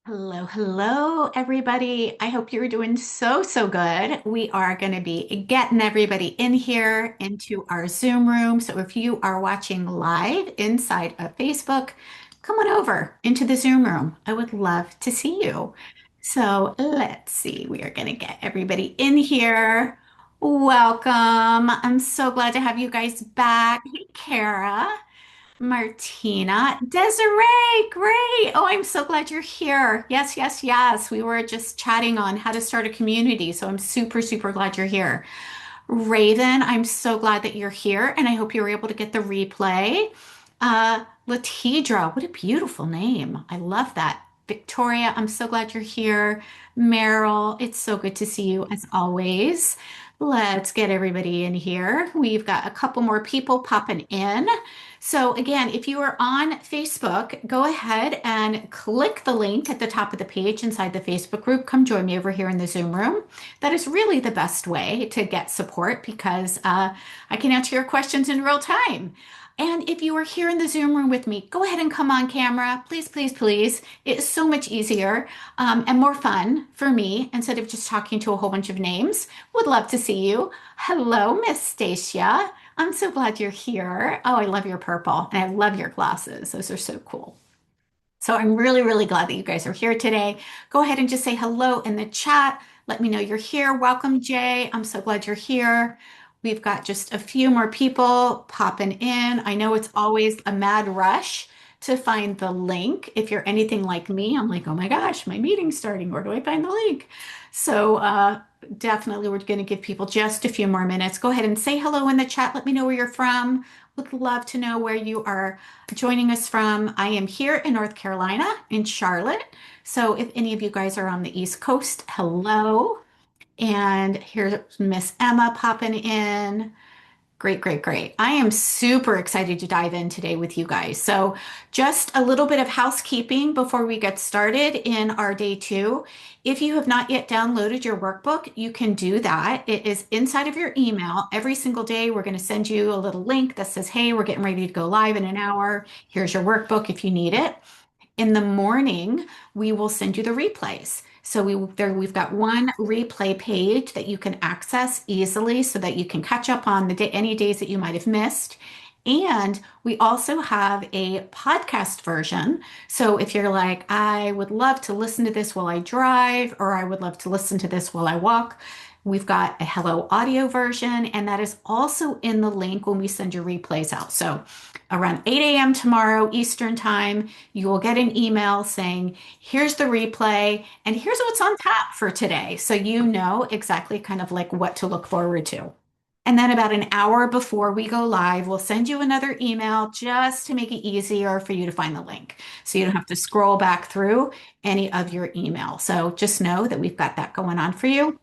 Hello, hello, everybody. I hope you're doing so good. We are going to be getting everybody in here into our Zoom room. So if you are watching live inside of Facebook, come on over into the Zoom room. I would love to see you. So let's see. We are going to get everybody in here. Welcome. I'm so glad to have you guys back. Hey, Kara. Martina, Desiree, great. Oh, I'm so glad you're here. Yes, yes, yes. We were just chatting on how to start a community, so I'm super glad you're here. Raven, I'm so glad that you're here, and I hope you were able to get the replay. Latidra, what a beautiful name. I love that. Victoria, I'm so glad you're here. Meryl, it's so good to see you as always. Let's get everybody in here. We've got a couple more people popping in. So again, if you are on Facebook, go ahead and click the link at the top of the page inside the Facebook group. Come join me over here in the Zoom room. That is really the best way to get support because I can answer your questions in real time. And if you are here in the Zoom room with me, go ahead and come on camera. Please. It is so much easier and more fun for me instead of just talking to a whole bunch of names. Would love to see you. Hello, Miss Stacia. I'm so glad you're here. Oh, I love your purple and I love your glasses. Those are so cool. So I'm really glad that you guys are here today. Go ahead and just say hello in the chat. Let me know you're here. Welcome, Jay. I'm so glad you're here. We've got just a few more people popping in. I know it's always a mad rush to find the link. If you're anything like me, I'm like, oh my gosh, my meeting's starting. Where do I find the link? So definitely we're going to give people just a few more minutes. Go ahead and say hello in the chat. Let me know where you're from. Would love to know where you are joining us from. I am here in North Carolina, in Charlotte. So if any of you guys are on the East Coast, hello. And here's Miss Emma popping in. Great. I am super excited to dive in today with you guys. So, just a little bit of housekeeping before we get started in our day two. If you have not yet downloaded your workbook, you can do that. It is inside of your email. Every single day, we're going to send you a little link that says, hey, we're getting ready to go live in an hour. Here's your workbook if you need it. In the morning, we will send you the replays. So we've got one replay page that you can access easily so that you can catch up on the day, any days that you might have missed. And we also have a podcast version. So if you're like, I would love to listen to this while I drive, or I would love to listen to this while I walk, we've got a Hello Audio version, and that is also in the link when we send your replays out. So around 8 a.m. tomorrow Eastern Time, you will get an email saying, here's the replay, and here's what's on tap for today. So you know exactly kind of like what to look forward to. And then about an hour before we go live, we'll send you another email just to make it easier for you to find the link. So you don't have to scroll back through any of your email. So just know that we've got that going on for you.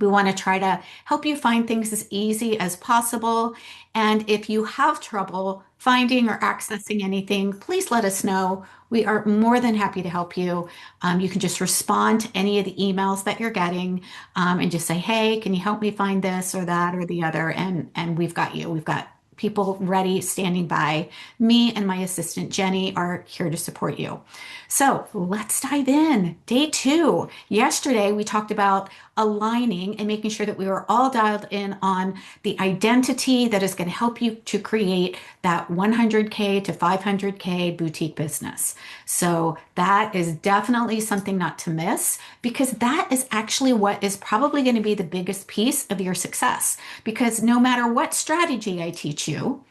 We want to try to help you find things as easy as possible. And if you have trouble finding or accessing anything, please let us know. We are more than happy to help you. You can just respond to any of the emails that you're getting and just say, hey, can you help me find this or that or the other? And we've got you. We've got people ready, standing by. Me and my assistant Jenny are here to support you. So let's dive in. Day two. Yesterday, we talked about aligning and making sure that we were all dialed in on the identity that is going to help you to create that 100K to 500K boutique business. So that is definitely something not to miss because that is actually what is probably going to be the biggest piece of your success. Because no matter what strategy I teach you,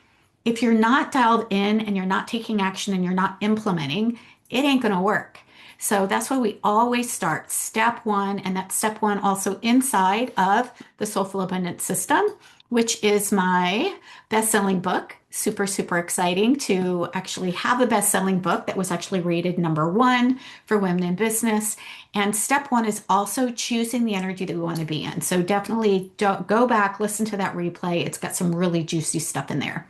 if you're not dialed in and you're not taking action and you're not implementing, it ain't going to work. So that's why we always start step one, and that's step one also inside of the Soulful Abundance System, which is my best-selling book. Super exciting to actually have a best-selling book that was actually rated number one for women in business. And step one is also choosing the energy that we want to be in. So definitely go back, listen to that replay. It's got some really juicy stuff in there.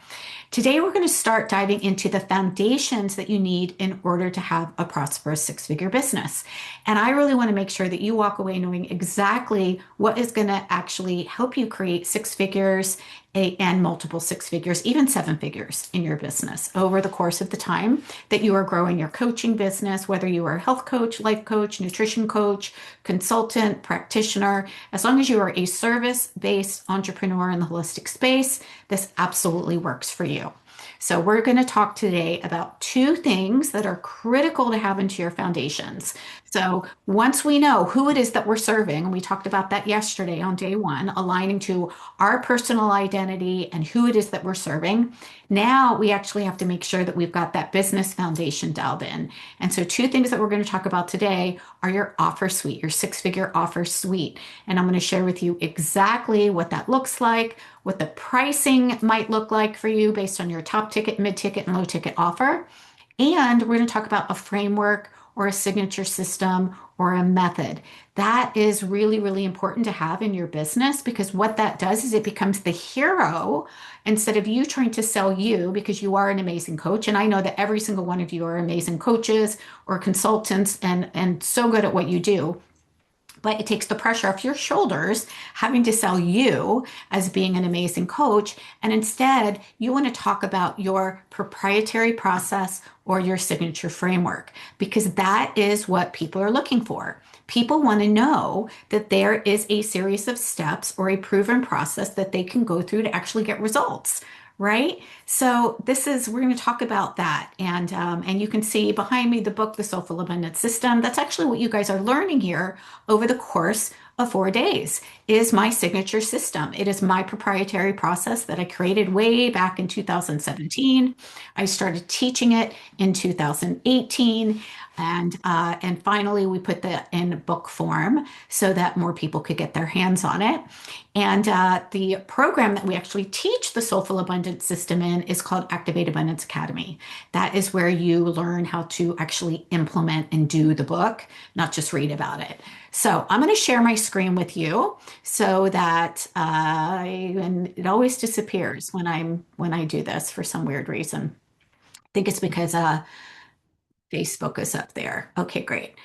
Today, we're going to start diving into the foundations that you need in order to have a prosperous six-figure business. And I really want to make sure that you walk away knowing exactly what is going to actually help you create six figures and multiple six figures, even seven figures in your business over the course of the time that you are growing your coaching business, whether you are a health coach, life coach, nutrition coach, consultant, practitioner, as long as you are a service-based entrepreneur in the holistic space, this absolutely works for you. So we're going to talk today about two things that are critical to have into your foundations. So once we know who it is that we're serving, and we talked about that yesterday on day one, aligning to our personal identity and who it is that we're serving, now we actually have to make sure that we've got that business foundation dialed in. And so two things that we're going to talk about today are your offer suite, your six-figure offer suite. And I'm going to share with you exactly what that looks like, what the pricing might look like for you based on your top ticket, mid ticket, and low ticket offer. And we're going to talk about a framework or a signature system or a method. That is really, really important to have in your business because what that does is it becomes the hero instead of you trying to sell you because you are an amazing coach. And I know that every single one of you are amazing coaches or consultants and so good at what you do. But it takes the pressure off your shoulders having to sell you as being an amazing coach. And instead, you want to talk about your proprietary process or your signature framework because that is what people are looking for. People want to know that there is a series of steps or a proven process that they can go through to actually get results. Right. So we're going to talk about that. And you can see behind me the book, The Soulful Abundance System. That's actually what you guys are learning here over the course of 4 days is my signature system. It is my proprietary process that I created way back in 2017. I started teaching it in 2018. And finally, we put that in book form so that more people could get their hands on it. And the program that we actually teach the Soulful Abundance System in is called Activate Abundance Academy. That is where you learn how to actually implement and do the book, not just read about it. So I'm going to share my screen with you so that and it always disappears when I do this for some weird reason. I think it's because Facebook is up there. Okay, great.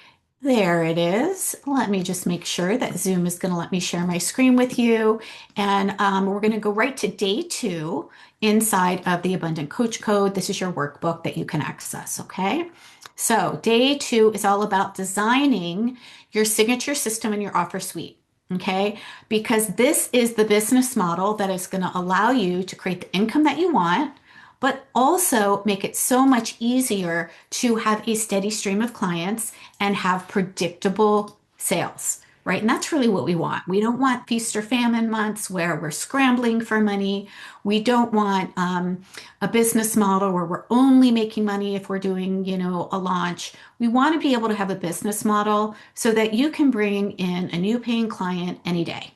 There it is. Let me just make sure that Zoom is going to let me share my screen with you. And we're going to go right to day 2 inside of the Abundant Coach Code. This is your workbook that you can access, okay? So day 2 is all about designing your signature system and your offer suite. Okay, because this is the business model that is going to allow you to create the income that you want, but also make it so much easier to have a steady stream of clients and have predictable sales, right? And that's really what we want. We don't want feast or famine months where we're scrambling for money. We don't want a business model where we're only making money if we're doing, a launch. We want to be able to have a business model so that you can bring in a new paying client any day,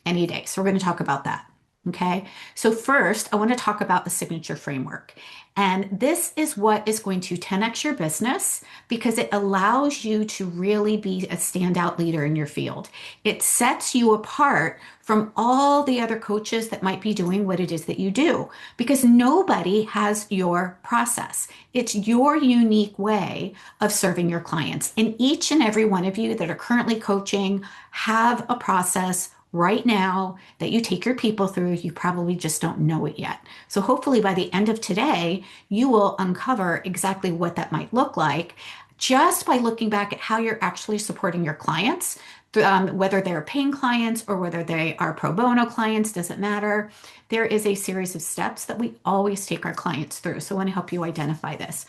any day. So we're going to talk about that. Okay, so first, I want to talk about the signature framework. And this is what is going to 10x your business because it allows you to really be a standout leader in your field. It sets you apart from all the other coaches that might be doing what it is that you do because nobody has your process. It's your unique way of serving your clients. And each and every one of you that are currently coaching have a process right now that you take your people through. You probably just don't know it yet. So hopefully by the end of today, you will uncover exactly what that might look like just by looking back at how you're actually supporting your clients, whether they're paying clients or whether they are pro bono clients, doesn't matter. There is a series of steps that we always take our clients through. So I want to help you identify this.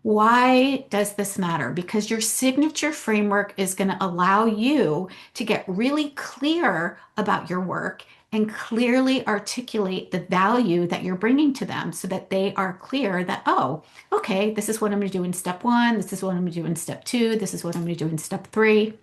Why does this matter? Because your signature framework is going to allow you to get really clear about your work and clearly articulate the value that you're bringing to them so that they are clear that, oh, okay, this is what I'm going to do in step 1. This is what I'm going to do in step 2. This is what I'm going to do in step 3.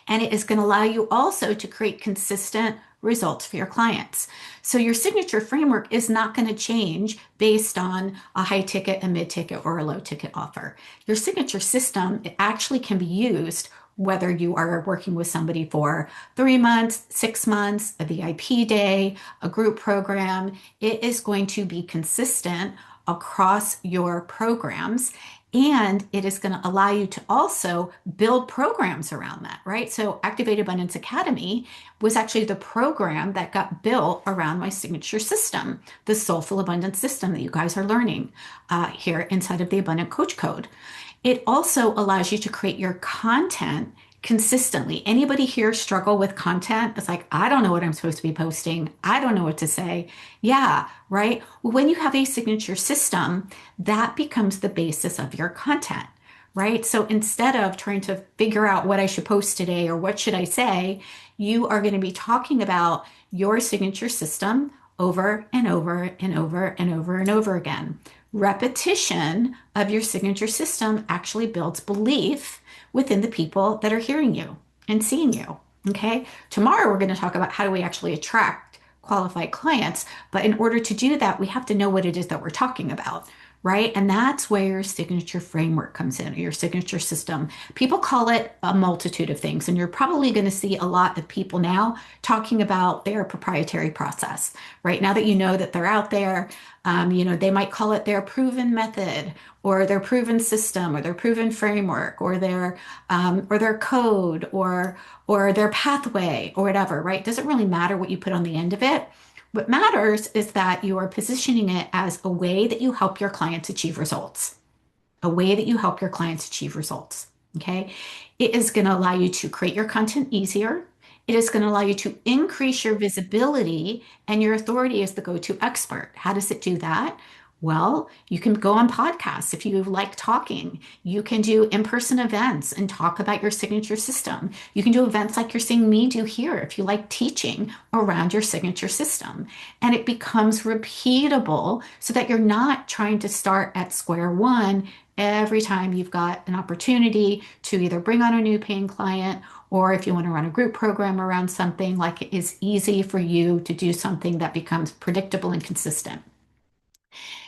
And it is going to allow you also to create consistent results for your clients. So your signature framework is not going to change based on a high ticket, a mid ticket, or a low ticket offer. Your signature system, it actually can be used whether you are working with somebody for 3 months, 6 months, a VIP day, a group program, it is going to be consistent across your programs. And it is going to allow you to also build programs around that, right? So Activate Abundance Academy was actually the program that got built around my signature system, the Soulful Abundance System that you guys are learning here inside of the Abundant Coach Code. It also allows you to create your content consistently. Anybody here struggle with content? It's like, I don't know what I'm supposed to be posting. I don't know what to say. Yeah, right. When you have a signature system, that becomes the basis of your content, right? So instead of trying to figure out what I should post today or what should I say, you are going to be talking about your signature system over and over and over and over and over again. Repetition of your signature system actually builds belief within the people that are hearing you and seeing you. Okay. Tomorrow, we're going to talk about how do we actually attract qualified clients. But in order to do that, we have to know what it is that we're talking about, right? And that's where your signature framework comes in, or your signature system. People call it a multitude of things. And you're probably going to see a lot of people now talking about their proprietary process, right? Now that you know that they're out there, they might call it their proven method or their proven system or their proven framework or their code or their pathway or whatever, right? It doesn't really matter what you put on the end of it. What matters is that you are positioning it as a way that you help your clients achieve results, a way that you help your clients achieve results. Okay. It is going to allow you to create your content easier. It is going to allow you to increase your visibility and your authority as the go-to expert. How does it do that? Well, you can go on podcasts if you like talking. You can do in-person events and talk about your signature system. You can do events like you're seeing me do here if you like teaching around your signature system. And it becomes repeatable so that you're not trying to start at square one every time you've got an opportunity to either bring on a new paying client, or if you want to run a group program around something, like it is easy for you to do something that becomes predictable and consistent.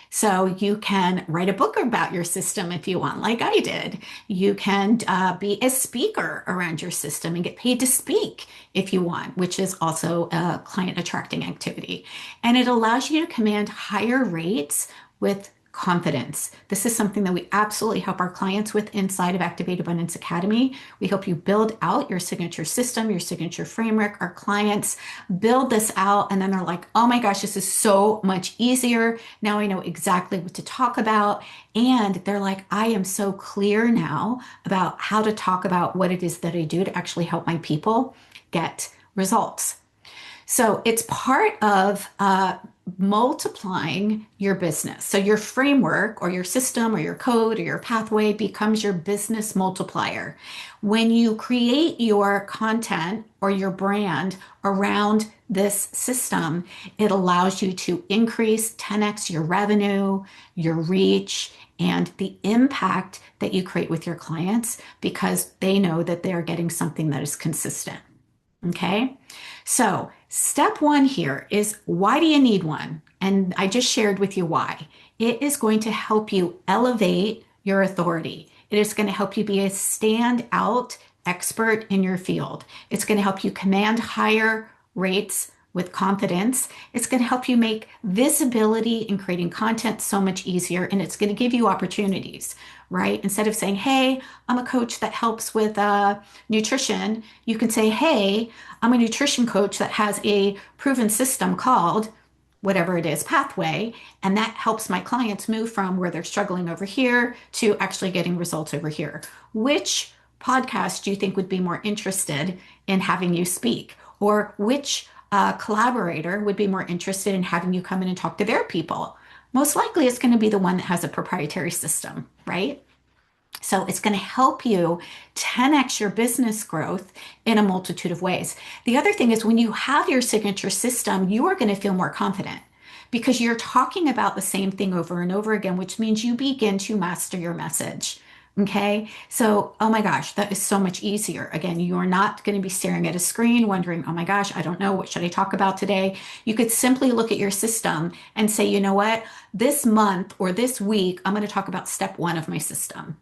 So you can write a book about your system if you want, like I did. You can be a speaker around your system and get paid to speak if you want, which is also a client attracting activity. And it allows you to command higher rates with confidence. This is something that we absolutely help our clients with inside of Activate Abundance Academy. We help you build out your signature system, your signature framework. Our clients build this out and then they're like, oh my gosh, this is so much easier. Now I know exactly what to talk about. And they're like, I am so clear now about how to talk about what it is that I do to actually help my people get results. So it's part of multiplying your business. So your framework or your system or your code or your pathway becomes your business multiplier. When you create your content or your brand around this system, it allows you to increase 10x your revenue, your reach, and the impact that you create with your clients because they know that they are getting something that is consistent. Okay. So step one here is, why do you need one? And I just shared with you why. It is going to help you elevate your authority. It is going to help you be a standout expert in your field. It's going to help you command higher rates with confidence. It's going to help you make visibility in creating content so much easier, and it's going to give you opportunities, right? Instead of saying, hey, I'm a coach that helps with nutrition, you can say, hey, I'm a nutrition coach that has a proven system called whatever it is, pathway, and that helps my clients move from where they're struggling over here to actually getting results over here. Which podcast do you think would be more interested in having you speak? Or which collaborator would be more interested in having you come in and talk to their people? Most likely it's going to be the one that has a proprietary system, right? So it's going to help you 10x your business growth in a multitude of ways. The other thing is, when you have your signature system, you are going to feel more confident because you're talking about the same thing over and over again, which means you begin to master your message. Okay. So, oh my gosh, that is so much easier. Again, you are not going to be staring at a screen wondering, oh my gosh, I don't know. What should I talk about today? You could simply look at your system and say, you know what, this month or this week, I'm going to talk about step one of my system.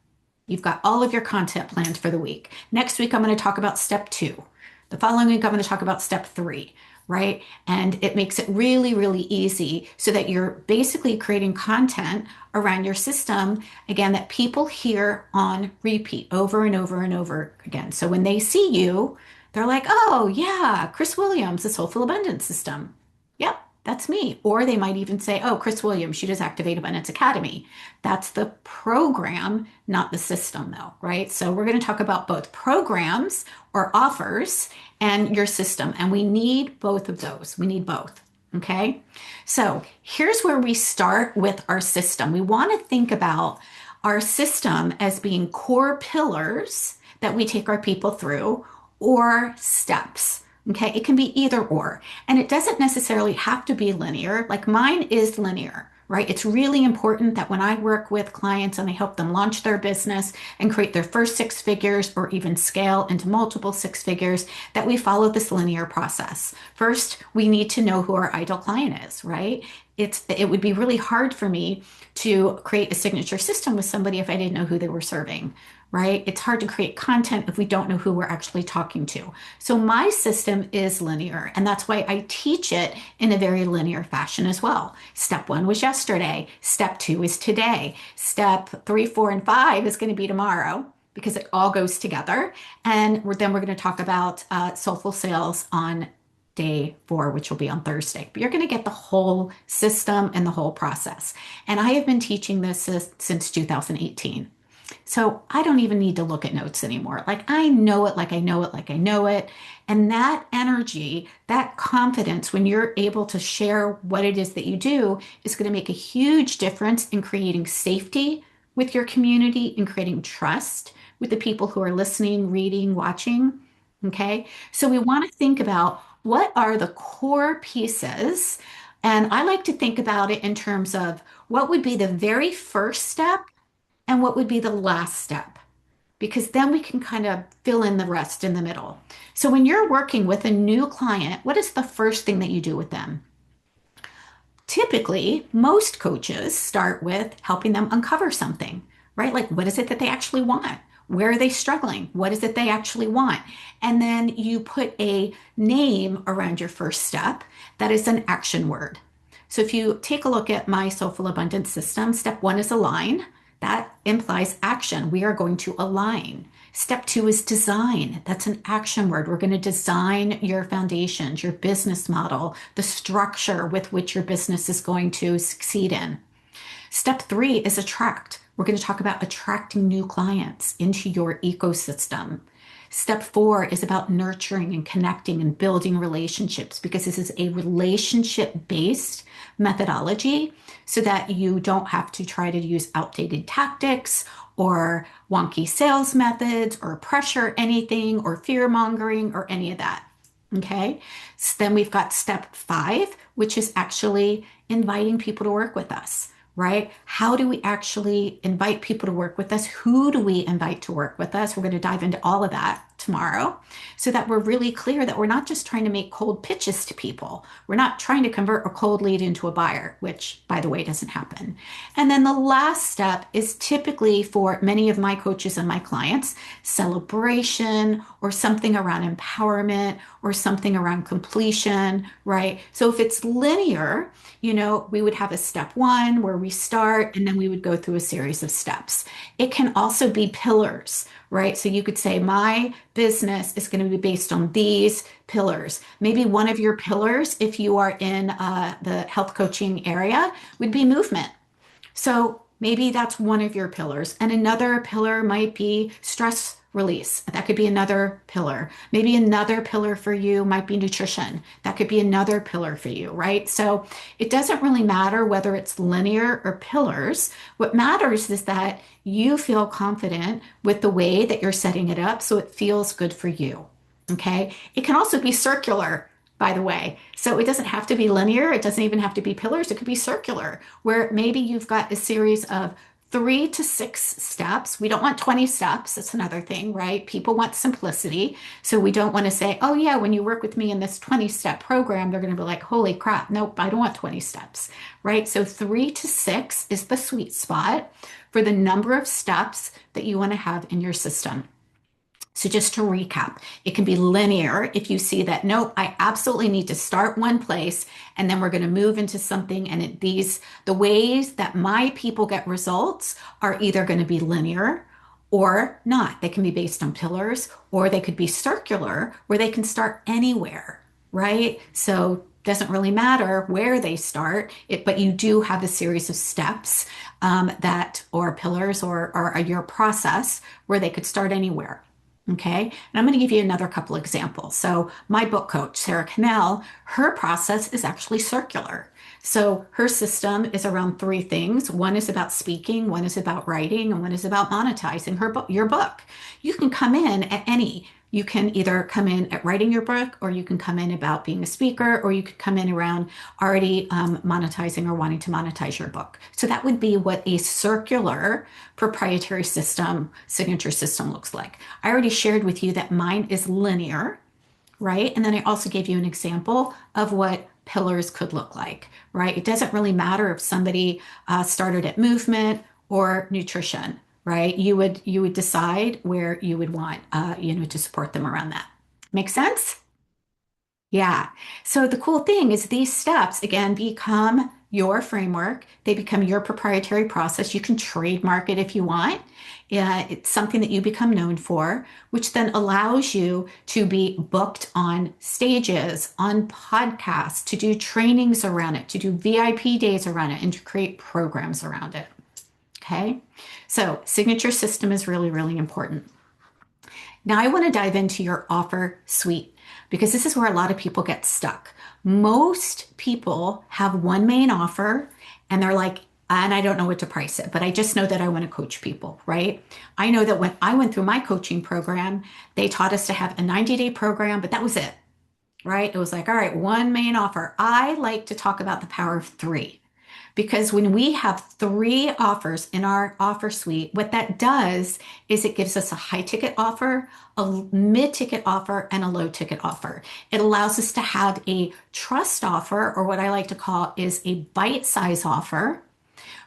You've got all of your content planned for the week. Next week, I'm going to talk about step two. The following week, I'm going to talk about step three, right? And it makes it really, really easy so that you're basically creating content around your system, again, that people hear on repeat over and over and over again. So when they see you, they're like, oh, yeah, Chris Williams, the Soulful Abundance System. Yep, that's me. Or they might even say, oh, Chris Williams, she does Activate Abundance Academy. That's the program, not the system, though, right? So we're going to talk about both programs or offers and your system. And we need both of those. We need both. Okay. So here's where we start with our system. We want to think about our system as being core pillars that we take our people through or steps. Okay. It can be either or. And it doesn't necessarily have to be linear. Like mine is linear, right? It's really important that when I work with clients and I help them launch their business and create their first six figures or even scale into multiple six figures, that we follow this linear process. First, we need to know who our ideal client is, right? It would be really hard for me to create a signature system with somebody if I didn't know who they were serving, right? It's hard to create content if we don't know who we're actually talking to. So my system is linear, and that's why I teach it in a very linear fashion as well. Step one was yesterday. Step two is today. Step three, four, and five is going to be tomorrow because it all goes together. And then we're going to talk about soulful sales on day four, which will be on Thursday. But you're going to get the whole system and the whole process. And I have been teaching this since 2018. So I don't even need to look at notes anymore. Like I know it, like I know it, like I know it. And that energy, that confidence, when you're able to share what it is that you do, is going to make a huge difference in creating safety with your community and creating trust with the people who are listening, reading, watching. Okay. So we want to think about what are the core pieces. And I like to think about it in terms of what would be the very first step and what would be the last step, because then we can kind of fill in the rest in the middle. So when you're working with a new client, what is the first thing that you do with them? Typically, most coaches start with helping them uncover something, right? Like, what is it that they actually want? Where are they struggling? What is it they actually want? And then you put a name around your first step that is an action word. So if you take a look at my Soulful Abundance system, step one is align. That implies action. We are going to align. Step two is design. That's an action word. We're going to design your foundations, your business model, the structure with which your business is going to succeed in. Step three is attract. We're going to talk about attracting new clients into your ecosystem. Step four is about nurturing and connecting and building relationships because this is a relationship based methodology so that you don't have to try to use outdated tactics or wonky sales methods or pressure anything or fear mongering or any of that. Okay. So then we've got step five, which is actually inviting people to work with us, right? How do we actually invite people to work with us? Who do we invite to work with us? We're going to dive into all of that tomorrow so that we're really clear that we're not just trying to make cold pitches to people. We're not trying to convert a cold lead into a buyer, which, by the way, doesn't happen. And then the last step is typically for many of my coaches and my clients, celebration or something around empowerment or something around completion, right? So if it's linear, we would have a step one where we start and then we would go through a series of steps. It can also be pillars, right? So you could say, my business is going to be based on these pillars. Maybe one of your pillars, if you are in the health coaching area, would be movement. So maybe that's one of your pillars. And another pillar might be stress release. That could be another pillar. Maybe another pillar for you might be nutrition. That could be another pillar for you, right? So it doesn't really matter whether it's linear or pillars. What matters is that you feel confident with the way that you're setting it up so it feels good for you. Okay. It can also be circular, by the way. So it doesn't have to be linear. It doesn't even have to be pillars. It could be circular, where maybe you've got a series of 3 to 6 steps. We don't want 20 steps. That's another thing, right? People want simplicity. So we don't want to say, oh, yeah, when you work with me in this 20-step program, they're going to be like, holy crap, nope, I don't want 20 steps, right? So 3 to 6 is the sweet spot for the number of steps that you want to have in your system. So just to recap, it can be linear if you see that, nope, I absolutely need to start one place and then we're going to move into something. And the ways that my people get results are either going to be linear or not. They can be based on pillars or they could be circular where they can start anywhere, right? So doesn't really matter where they start it, but you do have a series of steps that or pillars or your process where they could start anywhere. Okay. And I'm going to give you another couple examples. So my book coach, Sarah Cannell, her process is actually circular. So her system is around 3 things. One is about speaking, one is about writing, and one is about monetizing your book. You can come in at any. You can either come in at writing your book, or you can come in about being a speaker, or you could come in around already monetizing or wanting to monetize your book. So that would be what a circular proprietary system, signature system looks like. I already shared with you that mine is linear, right? And then I also gave you an example of what pillars could look like, right? It doesn't really matter if somebody started at movement or nutrition, right? You would decide where you would want to support them around that. Make sense? Yeah. So the cool thing is these steps, again, become your framework. They become your proprietary process. You can trademark it if you want. Yeah, it's something that you become known for, which then allows you to be booked on stages, on podcasts, to do trainings around it, to do VIP days around it, and to create programs around it. Okay. So signature system is really, really important. Now I want to dive into your offer suite because this is where a lot of people get stuck. Most people have one main offer and they're like, and I don't know what to price it, but I just know that I want to coach people, right? I know that when I went through my coaching program, they taught us to have a 90-day program, but that was it, right? It was like, all right, one main offer. I like to talk about the power of three. Because when we have 3 offers in our offer suite, what that does is it gives us a high ticket offer, a mid ticket offer, and a low ticket offer. It allows us to have a trust offer, or what I like to call is a bite size offer,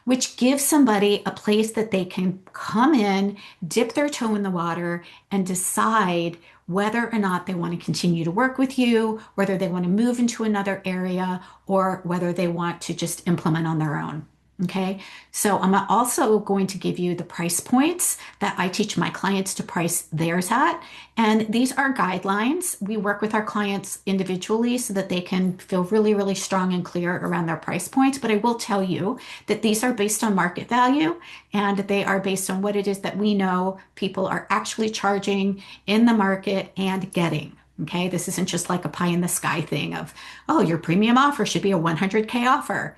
which gives somebody a place that they can come in, dip their toe in the water, and decide whether or not they want to continue to work with you, whether they want to move into another area, or whether they want to just implement on their own. Okay, so I'm also going to give you the price points that I teach my clients to price theirs at. And these are guidelines. We work with our clients individually so that they can feel really, really strong and clear around their price points. But I will tell you that these are based on market value and they are based on what it is that we know people are actually charging in the market and getting. Okay, this isn't just like a pie in the sky thing of, oh, your premium offer should be a 100K offer.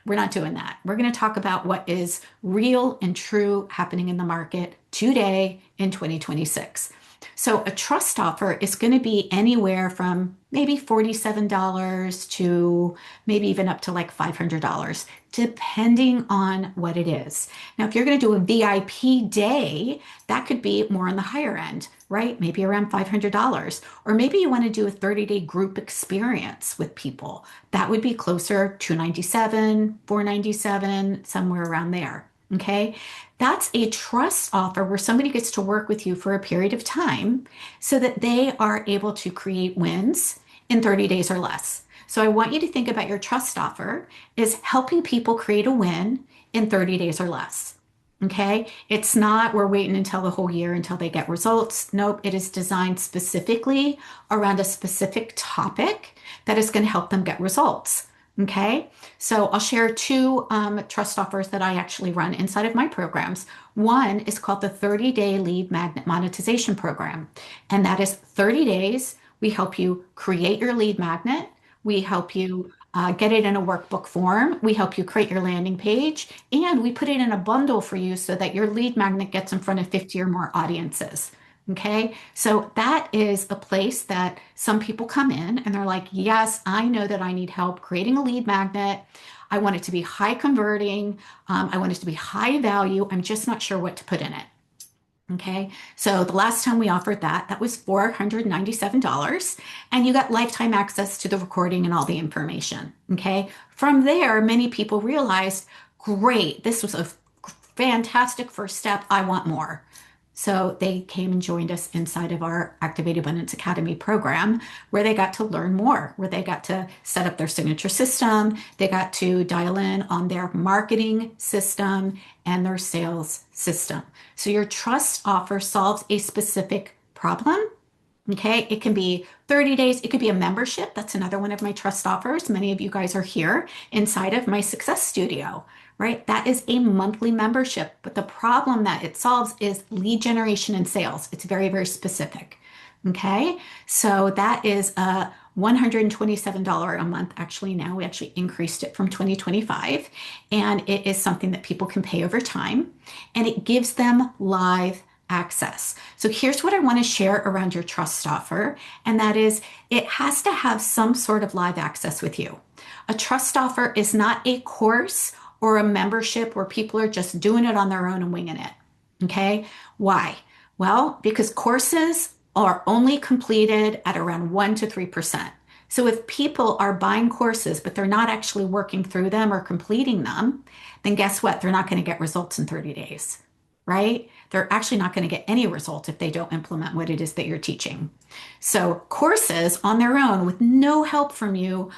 We're not doing that. We're going to talk about what is real and true happening in the market today in 2026. So a trust offer is going to be anywhere from maybe $47 to maybe even up to like $500, depending on what it is. Now, if you're going to do a VIP day, that could be more on the higher end, right? Maybe around $500. Or maybe you want to do a 30-day group experience with people. That would be closer to $297, $497, somewhere around there. Okay. That's a trust offer where somebody gets to work with you for a period of time so that they are able to create wins in 30 days or less. So I want you to think about your trust offer is helping people create a win in 30 days or less. Okay. It's not we're waiting until the whole year until they get results. Nope. It is designed specifically around a specific topic that is going to help them get results. Okay, so I'll share 2 trust offers that I actually run inside of my programs. One is called the 30-day lead magnet monetization program, and that is 30 days. We help you create your lead magnet. We help you get it in a workbook form. We help you create your landing page, and we put it in a bundle for you so that your lead magnet gets in front of 50 or more audiences. Okay, so that is a place that some people come in and they're like, yes, I know that I need help creating a lead magnet. I want it to be high converting. I want it to be high value. I'm just not sure what to put in it. Okay, so the last time we offered that, that was $497, and you got lifetime access to the recording and all the information. Okay, from there, many people realized, great, this was a fantastic first step. I want more. So they came and joined us inside of our Activate Abundance Academy program, where they got to learn more, where they got to set up their signature system, they got to dial in on their marketing system and their sales system. So your trust offer solves a specific problem. Okay, it can be 30 days, it could be a membership. That's another one of my trust offers. Many of you guys are here inside of my Success Studio, right? That is a monthly membership, but the problem that it solves is lead generation and sales. It's very, very specific. Okay, so that is a $127 a month. Actually, now we actually increased it from 2025, and it is something that people can pay over time, and it gives them live access. So here's what I want to share around your trust offer, and that is it has to have some sort of live access with you. A trust offer is not a course or a membership where people are just doing it on their own and winging it. Okay? Why? Well, because courses are only completed at around 1 to 3%. So if people are buying courses, but they're not actually working through them or completing them, then guess what? They're not going to get results in 30 days, right? They're actually not going to get any results if they don't implement what it is that you're teaching. So courses on their own with no help from you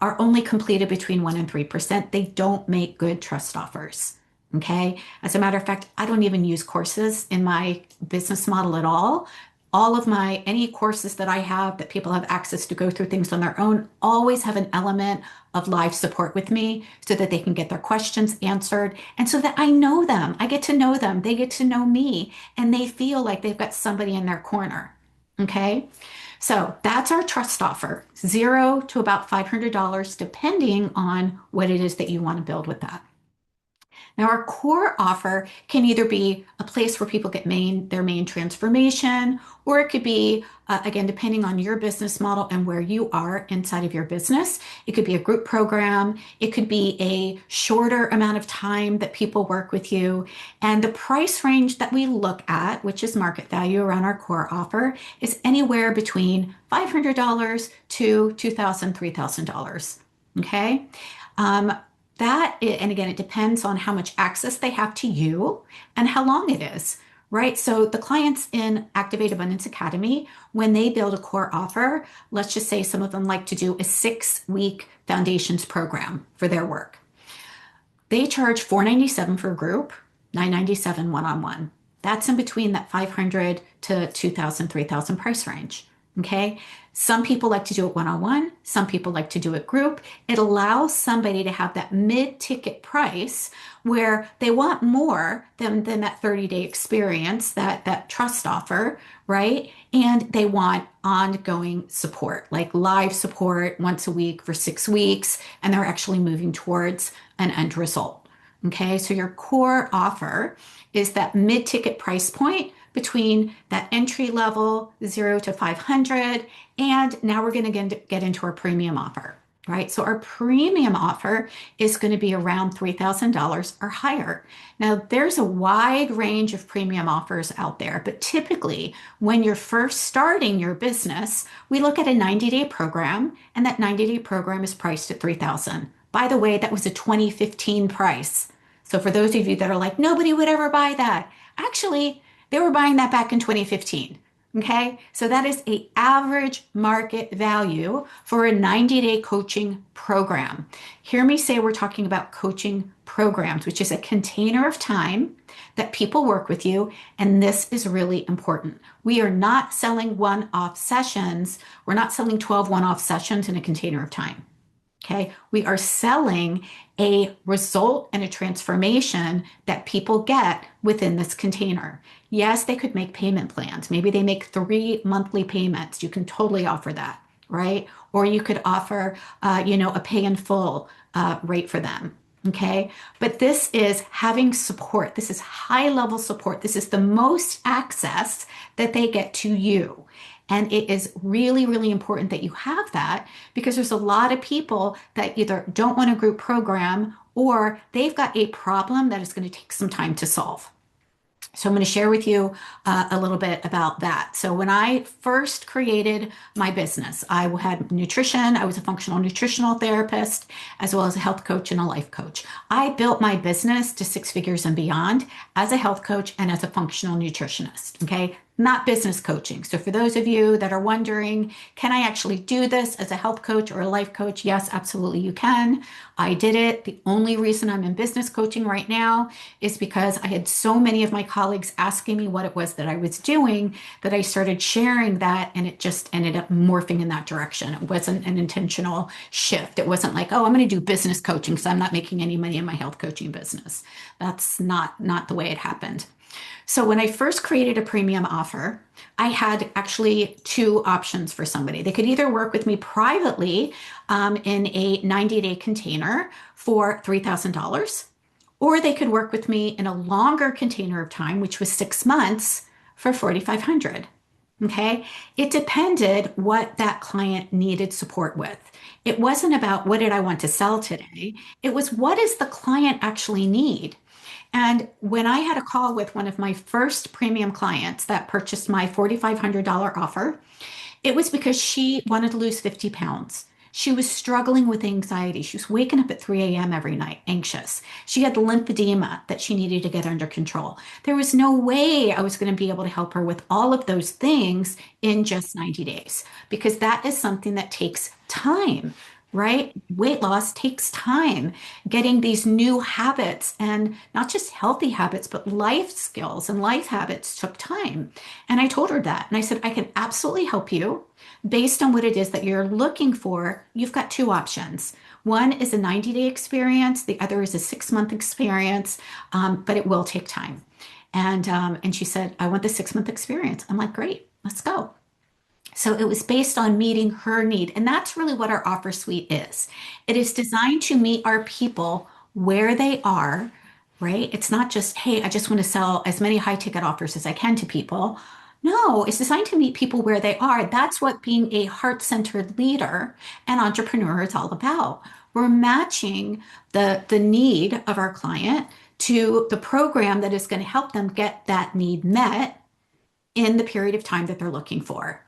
are only completed between 1 and 3%. They don't make good trust offers. Okay. As a matter of fact, I don't even use courses in my business model at all. All of any courses that I have that people have access to go through things on their own always have an element of live support with me so that they can get their questions answered and so that I know them. I get to know them. They get to know me and they feel like they've got somebody in their corner. Okay. So that's our trust offer, $0 to about $500, depending on what it is that you want to build with that. Now, our core offer can either be a place where people get their main transformation, or it could be, again, depending on your business model and where you are inside of your business. It could be a group program. It could be a shorter amount of time that people work with you. And the price range that we look at, which is market value around our core offer, is anywhere between $500 to $2,000, $3,000. Okay. And again, it depends on how much access they have to you and how long it is, right? So the clients in Activate Abundance Academy, when they build a core offer, let's just say some of them like to do a 6-week foundations program for their work. They charge $497 for a group, $997 one-on-one. That's in between that $500 to $2,000, $3,000 price range. Okay. Some people like to do it one-on-one. Some people like to do it group. It allows somebody to have that mid-ticket price where they want more than that 30-day experience, that trust offer, right? And they want ongoing support, like live support once a week for 6 weeks, and they're actually moving towards an end result. Okay. So your core offer is that mid-ticket price point between that entry level 0 to 500. And now we're going to get into our premium offer, right? So our premium offer is going to be around $3,000 or higher. Now there's a wide range of premium offers out there, but typically when you're first starting your business, we look at a 90-day program, and that 90-day program is priced at $3,000. By the way, that was a 2015 price. So for those of you that are like, nobody would ever buy that. Actually, they were buying that back in 2015. Okay. So that is an average market value for a 90-day coaching program. Hear me say we're talking about coaching programs, which is a container of time that people work with you. And this is really important. We are not selling one-off sessions. We're not selling 12 one-off sessions in a container of time. Okay, we are selling a result and a transformation that people get within this container. Yes, they could make payment plans. Maybe they make 3 monthly payments. You can totally offer that, right? Or you could offer, a pay in full rate for them. Okay, but this is having support. This is high level support. This is the most access that they get to you. And it is really, really important that you have that because there's a lot of people that either don't want a group program or they've got a problem that is going to take some time to solve. So I'm going to share with you a little bit about that. So when I first created my business, I had nutrition. I was a functional nutritional therapist, as well as a health coach and a life coach. I built my business to six figures and beyond as a health coach and as a functional nutritionist. Okay. Not business coaching. So for those of you that are wondering, can I actually do this as a health coach or a life coach? Yes, absolutely you can. I did it. The only reason I'm in business coaching right now is because I had so many of my colleagues asking me what it was that I was doing that I started sharing that and it just ended up morphing in that direction. It wasn't an intentional shift. It wasn't like, oh, I'm going to do business coaching because I'm not making any money in my health coaching business. That's not the way it happened. So when I first created a premium offer, I had actually two options for somebody. They could either work with me privately in a 90-day container for $3,000, or they could work with me in a longer container of time, which was 6 months for 4,500. Okay. It depended what that client needed support with. It wasn't about what did I want to sell today. It was what does the client actually need? And when I had a call with one of my first premium clients that purchased my $4,500 offer, it was because she wanted to lose 50 pounds. She was struggling with anxiety. She was waking up at 3 a.m. every night, anxious. She had lymphedema that she needed to get under control. There was no way I was going to be able to help her with all of those things in just 90 days because that is something that takes time, right? Weight loss takes time. Getting these new habits and not just healthy habits, but life skills and life habits took time. And I told her that. And I said, I can absolutely help you based on what it is that you're looking for. You've got two options. One is a 90-day experience. The other is a 6-month experience, but it will take time. And she said, I want the 6-month experience. I'm like, great, let's go. So it was based on meeting her need. And that's really what our offer suite is. It is designed to meet our people where they are, right? It's not just, hey, I just want to sell as many high ticket offers as I can to people. No, it's designed to meet people where they are. That's what being a heart-centered leader and entrepreneur is all about. We're matching the need of our client to the program that is going to help them get that need met in the period of time that they're looking for.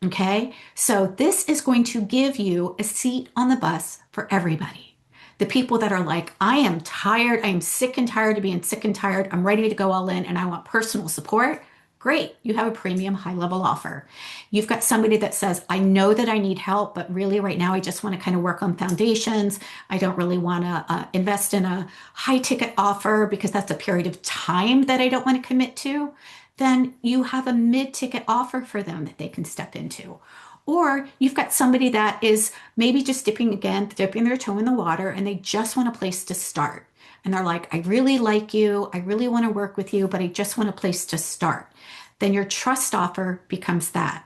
Okay, so this is going to give you a seat on the bus for everybody. The people that are like, I am tired, I am sick and tired of being sick and tired, I'm ready to go all in, and I want personal support. Great, you have a premium high level offer. You've got somebody that says, I know that I need help, but really right now I just want to kind of work on foundations. I don't really want to invest in a high ticket offer because that's a period of time that I don't want to commit to. Then you have a mid-ticket offer for them that they can step into. Or you've got somebody that is maybe just dipping their toe in the water and they just want a place to start. And they're like, I really like you. I really want to work with you, but I just want a place to start. Then your trust offer becomes that.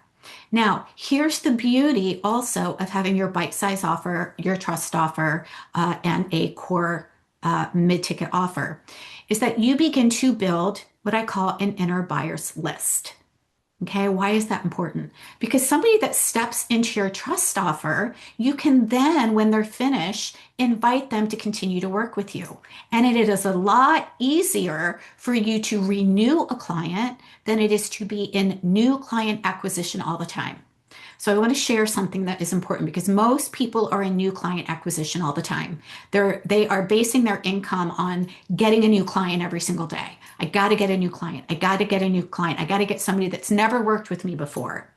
Now, here's the beauty also of having your bite-size offer, your trust offer, and a core mid-ticket offer is that you begin to build what I call an inner buyer's list. Okay, why is that important? Because somebody that steps into your trust offer, you can then, when they're finished, invite them to continue to work with you. And it is a lot easier for you to renew a client than it is to be in new client acquisition all the time. So I want to share something that is important because most people are in new client acquisition all the time. They are basing their income on getting a new client every single day. I got to get a new client. I got to get a new client. I got to get somebody that's never worked with me before.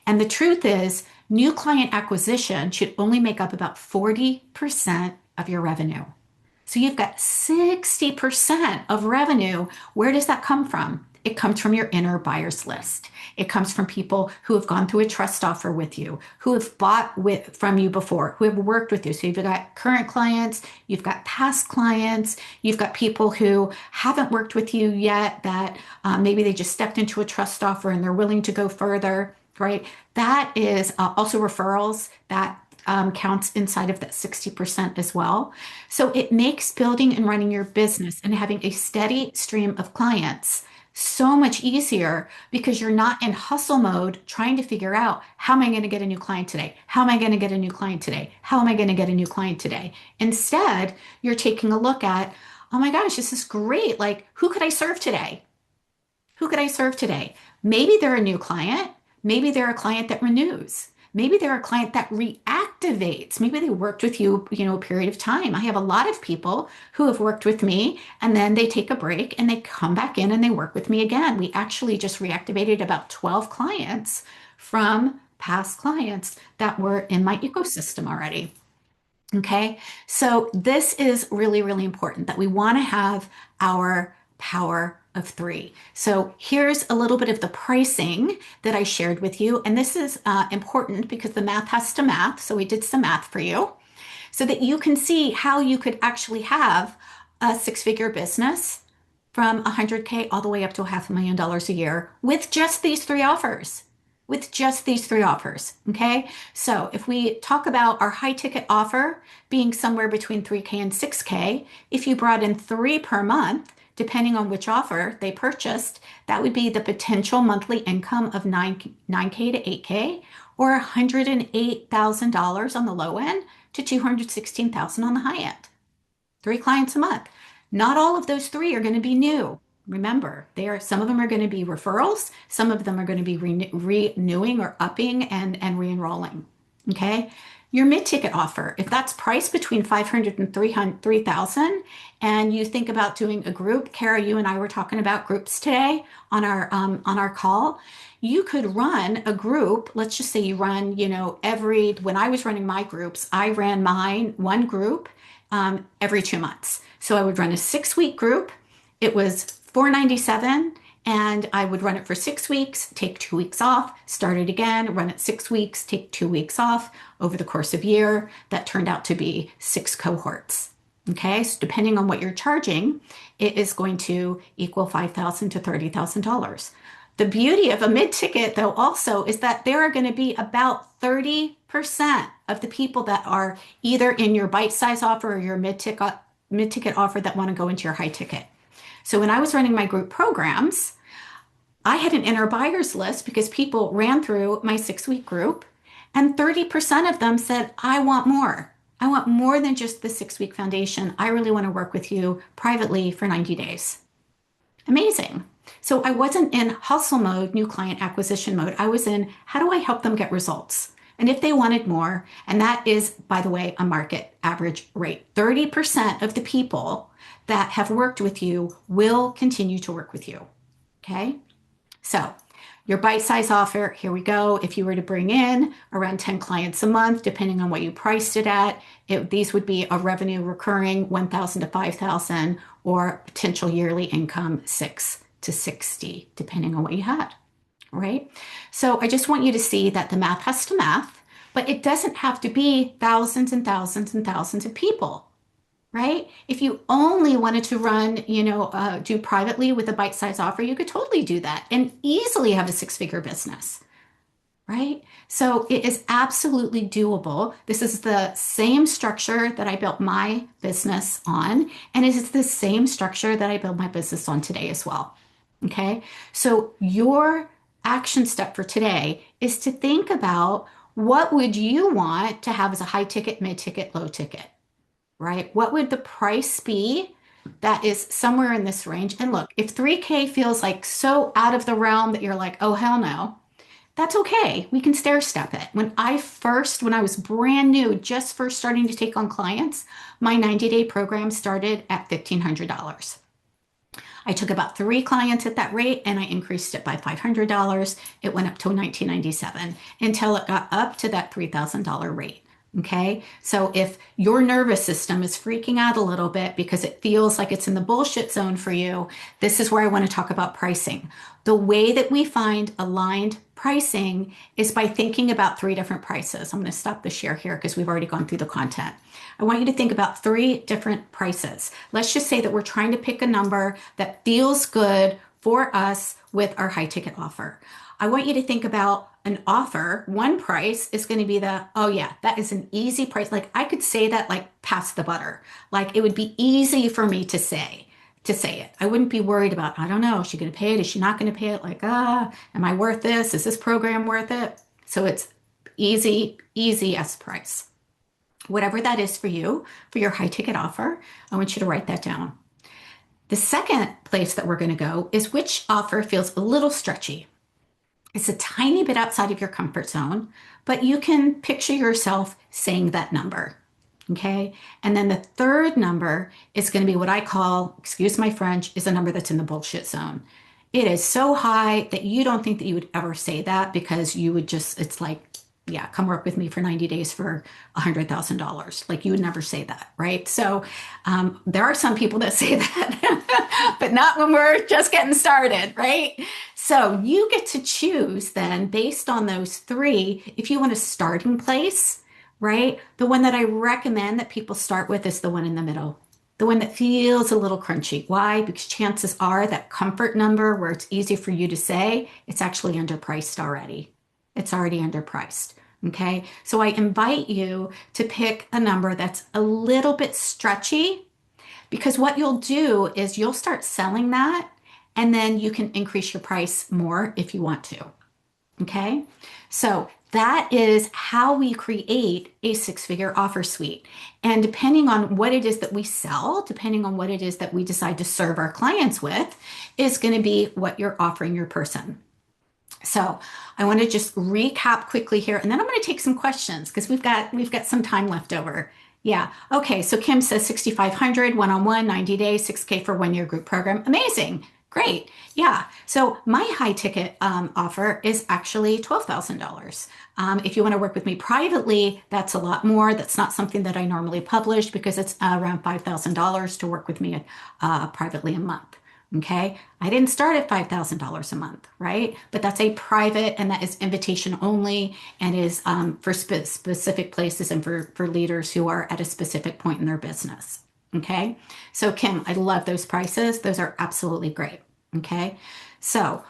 And the truth is, new client acquisition should only make up about 40% of your revenue. So you've got 60% of revenue. Where does that come from? It comes from your inner buyers list. It comes from people who have gone through a trust offer with you, who have bought from you before, who have worked with you. So you've got current clients, you've got past clients, you've got people who haven't worked with you yet that maybe they just stepped into a trust offer and they're willing to go further, right? That is also referrals that counts inside of that 60% as well. So it makes building and running your business and having a steady stream of clients so much easier because you're not in hustle mode trying to figure out how am I going to get a new client today? How am I going to get a new client today? How am I going to get a new client today? Instead, you're taking a look at, oh my gosh, this is great. Like, who could I serve today? Who could I serve today? Maybe they're a new client. Maybe they're a client that renews. Maybe they're a client that reactivates. Maybe they worked with you, a period of time. I have a lot of people who have worked with me and then they take a break and they come back in and they work with me again. We actually just reactivated about 12 clients from past clients that were in my ecosystem already. Okay, so this is really, really important that we want to have our power of three. So here's a little bit of the pricing that I shared with you. And this is important because the math has to math. So we did some math for you so that you can see how you could actually have a six-figure business from 100K all the way up to $500,000 a year with just these three offers. With just these three offers. Okay. So if we talk about our high ticket offer being somewhere between 3K and 6K, if you brought in three per month, depending on which offer they purchased, that would be the potential monthly income of 9K to 8K or $108,000 on the low end to $216,000 on the high end. Three clients a month. Not all of those three are going to be new. Remember, some of them are going to be referrals, some of them are going to be renewing or upping and re-enrolling. Okay. Your mid-ticket offer, if that's priced between 500 and 3,000, and you think about doing a group, Kara, you and I were talking about groups today on our call. You could run a group. Let's just say you run, when I was running my groups, I ran one group every 2 months. So I would run a 6-week group. It was $497 and I would run it for 6 weeks, take 2 weeks off, start it again, run it 6 weeks, take 2 weeks off over the course of a year. That turned out to be 6 cohorts. Okay, so depending on what you're charging, it is going to equal $5,000 to $30,000. The beauty of a mid-ticket, though, also is that there are going to be about 30% of the people that are either in your bite-size offer or your mid-ticket offer that want to go into your high ticket. So when I was running my group programs, I had an inner buyers list because people ran through my 6-week group and 30% of them said, I want more. I want more than just the 6-week foundation. I really want to work with you privately for 90 days. Amazing. So I wasn't in hustle mode, new client acquisition mode. I was in, how do I help them get results? And if they wanted more, and that is, by the way, a market average rate, 30% of the people that have worked with you will continue to work with you. Okay. So your bite-size offer, here we go. If you were to bring in around 10 clients a month, depending on what you priced it at, these would be a revenue recurring 1,000 to 5,000 or potential yearly income 6 to 60, depending on what you had. Right? So I just want you to see that the math has to math, but it doesn't have to be thousands and thousands and thousands of people. Right? If you only wanted to run, do privately with a bite-size offer, you could totally do that and easily have a 6-figure business. Right? So it is absolutely doable. This is the same structure that I built my business on, and it is the same structure that I build my business on today as well. Okay? So your action step for today is to think about what would you want to have as a high ticket, mid ticket, low ticket? Right? What would the price be that is somewhere in this range? And look, if 3K feels like so out of the realm that you're like, oh, hell no, that's okay. We can stair step it. When I was brand new, just first starting to take on clients, my 90-day program started at $1,500. I took about 3 clients at that rate and I increased it by $500. It went up to $1,997 until it got up to that $3,000 rate. Okay. So if your nervous system is freaking out a little bit because it feels like it's in the bullshit zone for you, this is where I want to talk about pricing. The way that we find aligned pricing is by thinking about 3 different prices. I'm going to stop the share here because we've already gone through the content. I want you to think about 3 different prices. Let's just say that we're trying to pick a number that feels good for us with our high ticket offer. I want you to think about an offer. One price is going to be oh yeah, that is an easy price. Like I could say that like pass the butter. Like it would be easy for me to say to say it. I wouldn't be worried about, I don't know, is she going to pay it? Is she not going to pay it? Like, am I worth this? Is this program worth it? So it's easy, easy S price. Whatever that is for you, for your high ticket offer, I want you to write that down. The second place that we're going to go is which offer feels a little stretchy. It's a tiny bit outside of your comfort zone, but you can picture yourself saying that number. Okay. And then the third number is going to be what I call, excuse my French, is a number that's in the bullshit zone. It is so high that you don't think that you would ever say that because you would just, it's like, yeah, come work with me for 90 days for $100,000. Like you would never say that, right? So there are some people that say that, but not when we're just getting started, right? So you get to choose then based on those three, if you want a starting place, right? The one that I recommend that people start with is the one in the middle, the one that feels a little crunchy. Why? Because chances are that comfort number where it's easy for you to say, it's actually underpriced already. It's already underpriced. Okay. So I invite you to pick a number that's a little bit stretchy because what you'll do is you'll start selling that and then you can increase your price more if you want to. Okay. So that is how we create a six-figure offer suite. And depending on what it is that we sell, depending on what it is that we decide to serve our clients with, is going to be what you're offering your person. So I want to just recap quickly here, and then I'm going to take some questions because we've got some time left over. Yeah. Okay. So Kim says 6,500 one-on-one, 90 days, 6K for 1 year group program. Amazing. Great. Yeah. So my high ticket offer is actually $12,000. If you want to work with me privately, that's a lot more. That's not something that I normally publish because it's around $5,000 to work with me privately a month. Okay. I didn't start at $5,000 a month, right? But that's a private and that is invitation only and is for specific places and for leaders who are at a specific point in their business. Okay. So Kim, I love those prices. Those are absolutely great. Okay. So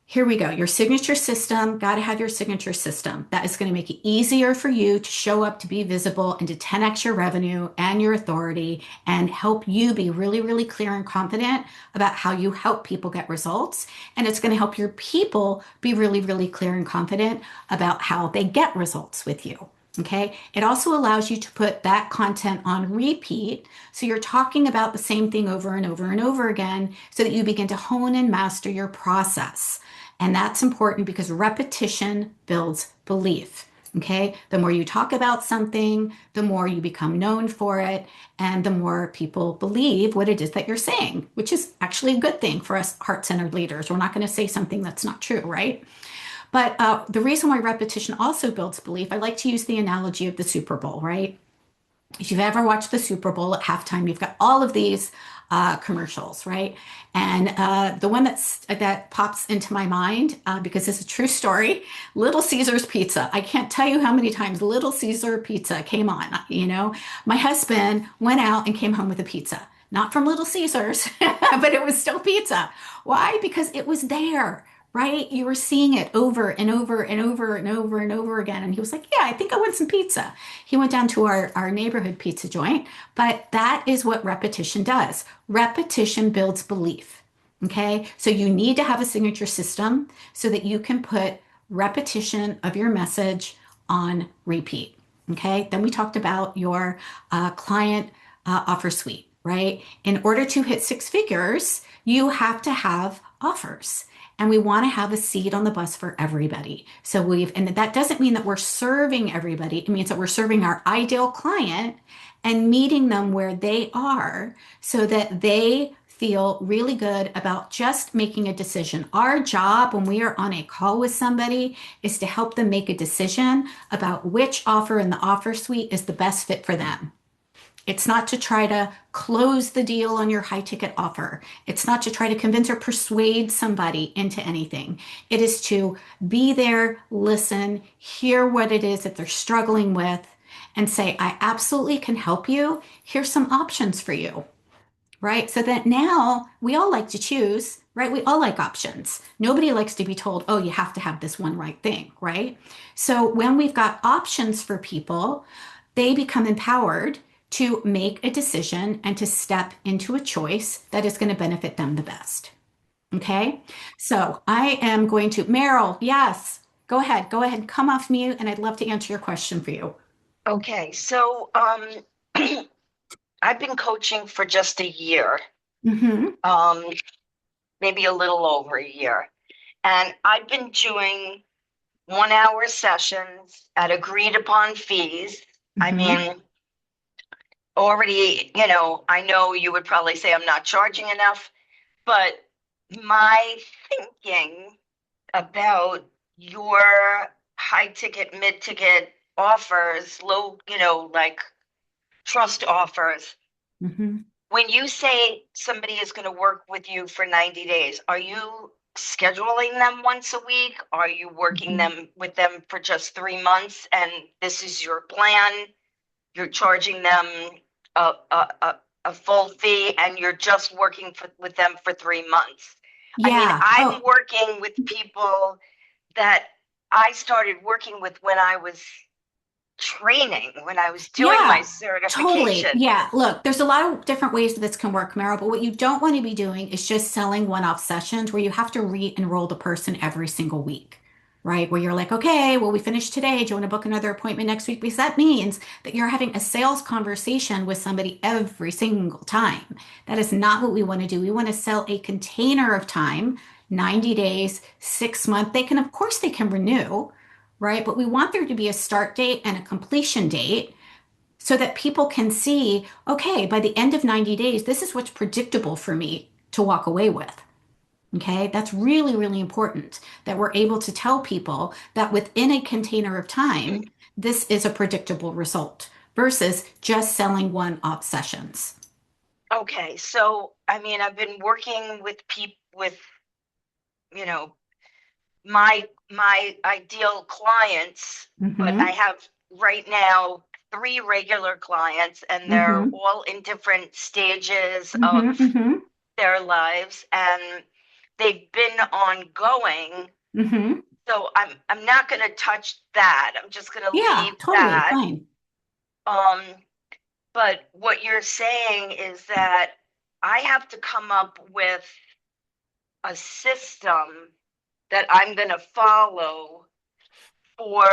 here we go. Your signature system, got to have your signature system. That is going to make it easier for you to show up, to be visible, and to 10x your revenue and your authority and help you be really, really clear and confident about how you help people get results. And it's going to help your people be really, really clear and confident about how they get results with you. Okay. It also allows you to put that content on repeat. So you're talking about the same thing over and over and over again so that you begin to hone and master your process. And that's important because repetition builds belief. Okay. The more you talk about something, the more you become known for it, and the more people believe what it is that you're saying, which is actually a good thing for us heart-centered leaders. We're not going to say something that's not true, right? But the reason why repetition also builds belief, I like to use the analogy of the Super Bowl, right? If you've ever watched the Super Bowl at halftime, you've got all of these commercials, right? And the one that pops into my mind, because it's a true story, Little Caesars Pizza. I can't tell you how many times Little Caesar Pizza came on. You know, my husband went out and came home with a pizza. Not from Little Caesars, but it was still pizza. Why? Because it was there, right? You were seeing it over and over and over and over and over again. And he was like, yeah, I think I want some pizza. He went down to our neighborhood pizza joint, but that is what repetition does. Repetition builds belief. Okay. So you need to have a signature system so that you can put repetition of your message on repeat. Okay. Then we talked about your client offer suite, right? In order to hit six figures, you have to have offers. And we want to have a seat on the bus for everybody. So and that doesn't mean that we're serving everybody. It means that we're serving our ideal client and meeting them where they are so that they feel really good about just making a decision. Our job when we are on a call with somebody is to help them make a decision about which offer in the offer suite is the best fit for them. It's not to try to close the deal on your high ticket offer. It's not to try to convince or persuade somebody into anything. It is to be there, listen, hear what it is that they're struggling with, and say, I absolutely can help you. Here's some options for you, right? So that now we all like to choose, right? We all like options. Nobody likes to be told, oh, you have to have this one right thing, right? So when we've got options for people, they become empowered to make a decision and to step into a choice that is going to benefit them the best. Okay. So I am going to, Meryl, yes, go ahead, come off mute, and I'd love to answer your question for you. Okay, so I've been coaching for just a year, Mm-hmm. um, maybe a little over a year. And I've been doing 1 hour sessions at agreed upon fees. I Mm-hmm. mean, already, I know you would probably say I'm not charging enough, but my thinking about your high ticket, mid ticket offers, low, like trust offers. Mm-hmm. When you say somebody is going to work with you for 90 days, are you scheduling them once a week? Are you working Mm-hmm. them with them for just 3 months and this is your plan? You're charging them a full fee and you're just working with them for 3 months. I mean, Yeah. I'm Oh, working with people that I started working with when I was training, when I was doing my yeah, totally. certification. Yeah. Look, there's a lot of different ways that this can work, Meryl, but what you don't want to be doing is just selling one-off sessions where you have to re-enroll the person every single week, right? Where you're like, okay, well, we finished today. Do you want to book another appointment next week? Because that means that you're having a sales conversation with somebody every single time. That is not what we want to do. We want to sell a container of time, 90 days, 6 months. Of course, they can renew, right? But we want there to be a start date and a completion date so that people can see, okay, by the end of 90 days, this is what's predictable for me to walk away with. Okay, that's really, really important that we're able to tell people that within a container of time, this is a predictable result versus just selling one-off sessions. Okay, so I mean, I've been working with people with, you know, my ideal clients, but I Mm-hmm. have right now three regular clients, and they're Mm-hmm. all in different stages Mm-hmm. of Mm-hmm. their lives, and they've been ongoing. Mm-hmm. So I'm not going to touch that. I'm just going to Yeah, leave totally that. fine. Um, but what you're saying is that I have to come up with a system that I'm going to follow for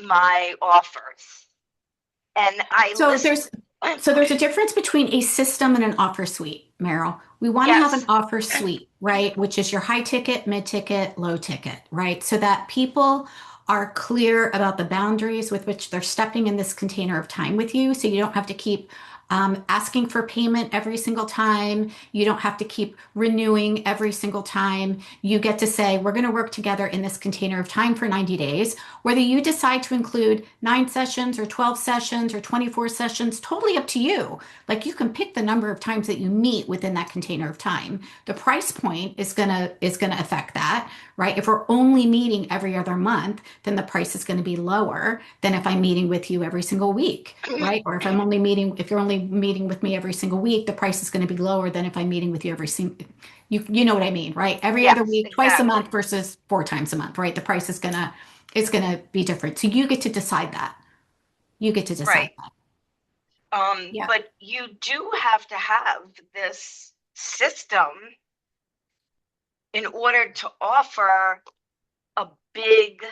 my offers. And I So listen. there's so there's a difference between a system and an offer suite, Meryl. We want to have an Yes, offer suite, right? Which is your high ticket, mid ticket, low ticket, right? So that people are clear about the boundaries with which they're stepping in this container of time with you. So you don't have to keep asking for payment every single time. You don't have to keep renewing every single time. You get to say, we're going to work together in this container of time for 90 days. Whether you decide to include 9 sessions or 12 sessions or 24 sessions, totally up to you. Like you can pick the number of times that you meet within that container of time. The price point is gonna affect that, right? If we're only meeting every other month, then the price is going to be lower than if I'm meeting with you every single week, right? Or if you're only meeting with me every single week, the price is going to be lower than if I'm meeting with you every single, you know what I mean, right? Every other yes, week, twice a month exactly. versus 4 times a month, right? The price is gonna be different. So you get to decide that. You get to decide Right. that. Yeah. But you do have to have this system in order to offer a big,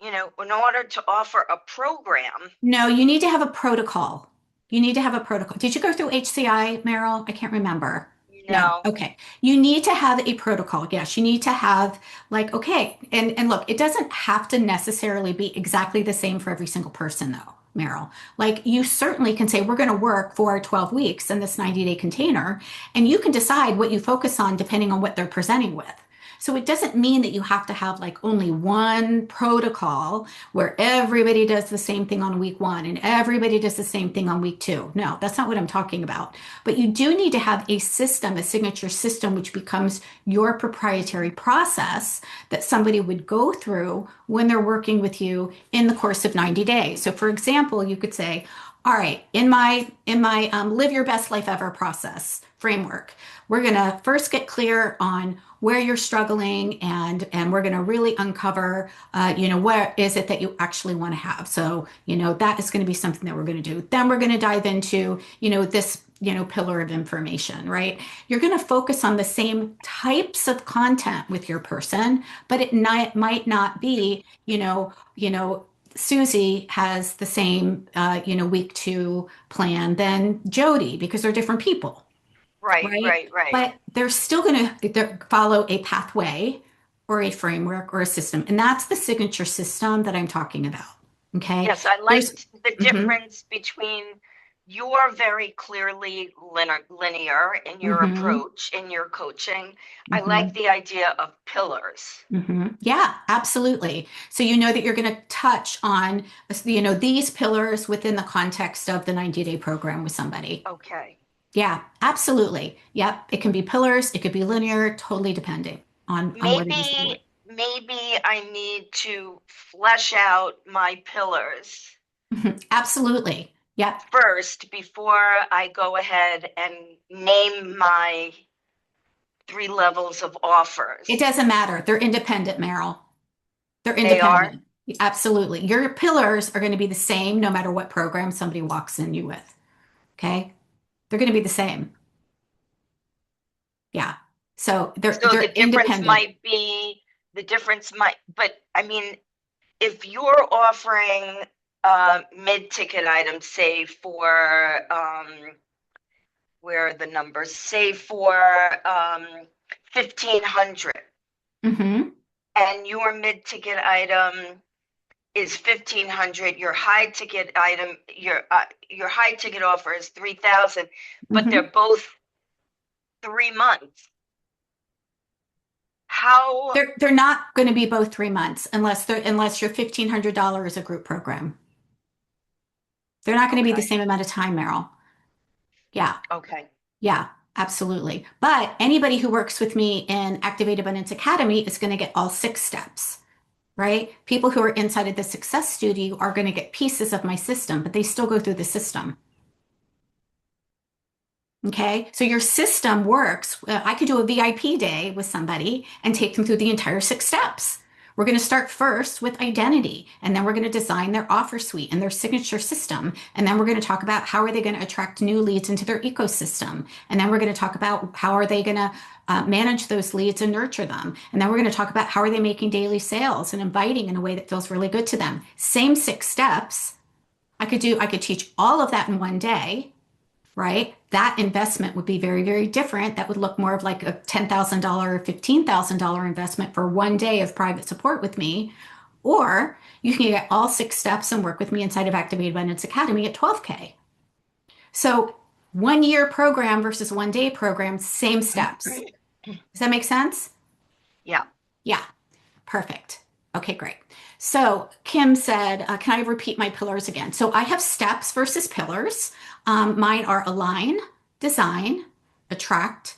in order to offer a program. No, you need to have a protocol. You need to have a protocol. Did you go through HCI, Meryl? I can't remember. No. No, Okay. You need to have a protocol. Yes, you need to have like, okay, and look, it doesn't have to necessarily be exactly the same for every single person though, Meryl. Like you certainly can say we're going to work for 12 weeks in this 90-day container, and you can decide what you focus on depending on what they're presenting with. So it doesn't mean that you have to have like only one protocol where everybody does the same thing on week one and everybody does the same thing on week two. No, that's not what I'm talking about. But you do need to have a system, a signature system, which becomes your proprietary process that somebody would go through when they're working with you in the course of 90 days. So, for example, you could say, All right, in my live your best life ever process framework, we're gonna first get clear on where you're struggling, and we're gonna really uncover, where is it that you actually want to have. So, that is going to be something that we're going to do. Then we're going to dive into, this, pillar of information, right? You're going to focus on the same types of content with your person, but might not be, Susie has the same, week two plan than Jody because they're different people, Right, right? right, right. But they're still going to follow a pathway or a framework or a system. And that's the signature system that I'm talking about. Okay. Yes, I There's, liked the mhm, difference between you're very clearly linear in your mhm, approach, in your coaching. I like mhm, the idea of pillars. mhm. Yeah, absolutely. So you know that you're going to touch on, these pillars within the context of the 90-day program with somebody. Okay. Yeah, absolutely. Yep. It can be pillars, it could be linear, totally depending on what it is that you want. Maybe I need to flesh out my pillars Mhm. Absolutely. Yep. first before I go ahead and name my three levels of It offers. doesn't matter. They're independent, Meryl. They're They are? independent. Absolutely. Your pillars are going to be the same no matter what program somebody walks in you with. Okay? They're going to be the same. Yeah. So they're So they're independent. the difference might, but I mean, if you're offering mid-ticket items, say for where are the numbers? Say for 1500, Hmm. and your mid-ticket item is 1500, your high ticket offer is 3000, but Hmm. they're both 3 months. How? They're not going to be both 3 months unless your $1,500 is a group program. They're not going to be the Okay, same amount of time, Meryl. Yeah. okay. Yeah, absolutely. But anybody who works with me in Activate Abundance Academy is going to get all 6 steps, right? People who are inside of the Success Studio are going to get pieces of my system, but they still go through the system. Okay. So your system works. I could do a VIP day with somebody and take them through the entire 6 steps. We're going to start first with identity, and then we're going to design their offer suite and their signature system. And then we're going to talk about how are they going to attract new leads into their ecosystem. And then we're going to talk about how are they going to manage those leads and nurture them. And then we're going to talk about how are they making daily sales and inviting in a way that feels really good to them. Same 6 steps. I could teach all of that in one day, right? That investment would be very, very different. That would look more of like a $10,000 or $15,000 investment for one day of private support with me. Or you can get all 6 steps and work with me inside of Activate Abundance Academy at 12K. So 1 year program versus 1 day program, same steps. Does that make sense? Yeah. Yeah, perfect. Okay, great. So Kim said, can I repeat my pillars again? So I have steps versus pillars. Mine are align, design, attract,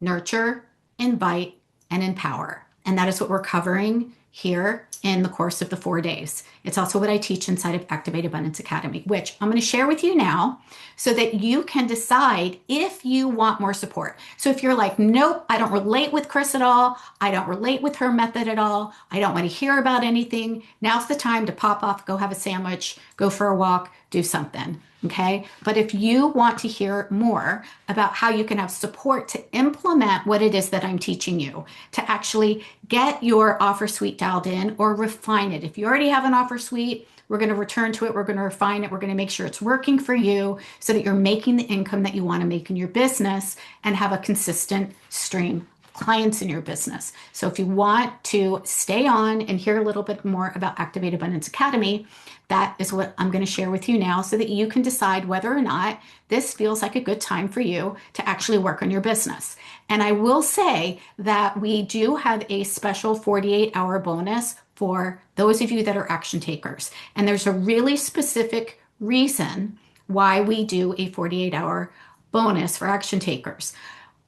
nurture, invite, and empower. And that is what we're covering here in the course of the 4 days. It's also what I teach inside of Activate Abundance Academy, which I'm going to share with you now so that you can decide if you want more support. So if you're like, nope, I don't relate with Chris at all, I don't relate with her method at all, I don't want to hear about anything, now's the time to pop off, go have a sandwich, go for a walk, do something. Okay. But if you want to hear more about how you can have support to implement what it is that I'm teaching you, to actually get your offer suite dialed in or refine it. If you already have an offer suite, we're going to return to it. We're going to refine it. We're going to make sure it's working for you so that you're making the income that you want to make in your business and have a consistent stream of clients in your business. So if you want to stay on and hear a little bit more about Activate Abundance Academy, that is what I'm going to share with you now so that you can decide whether or not this feels like a good time for you to actually work on your business. And I will say that we do have a special 48-hour bonus for those of you that are action takers. And there's a really specific reason why we do a 48-hour bonus for action takers.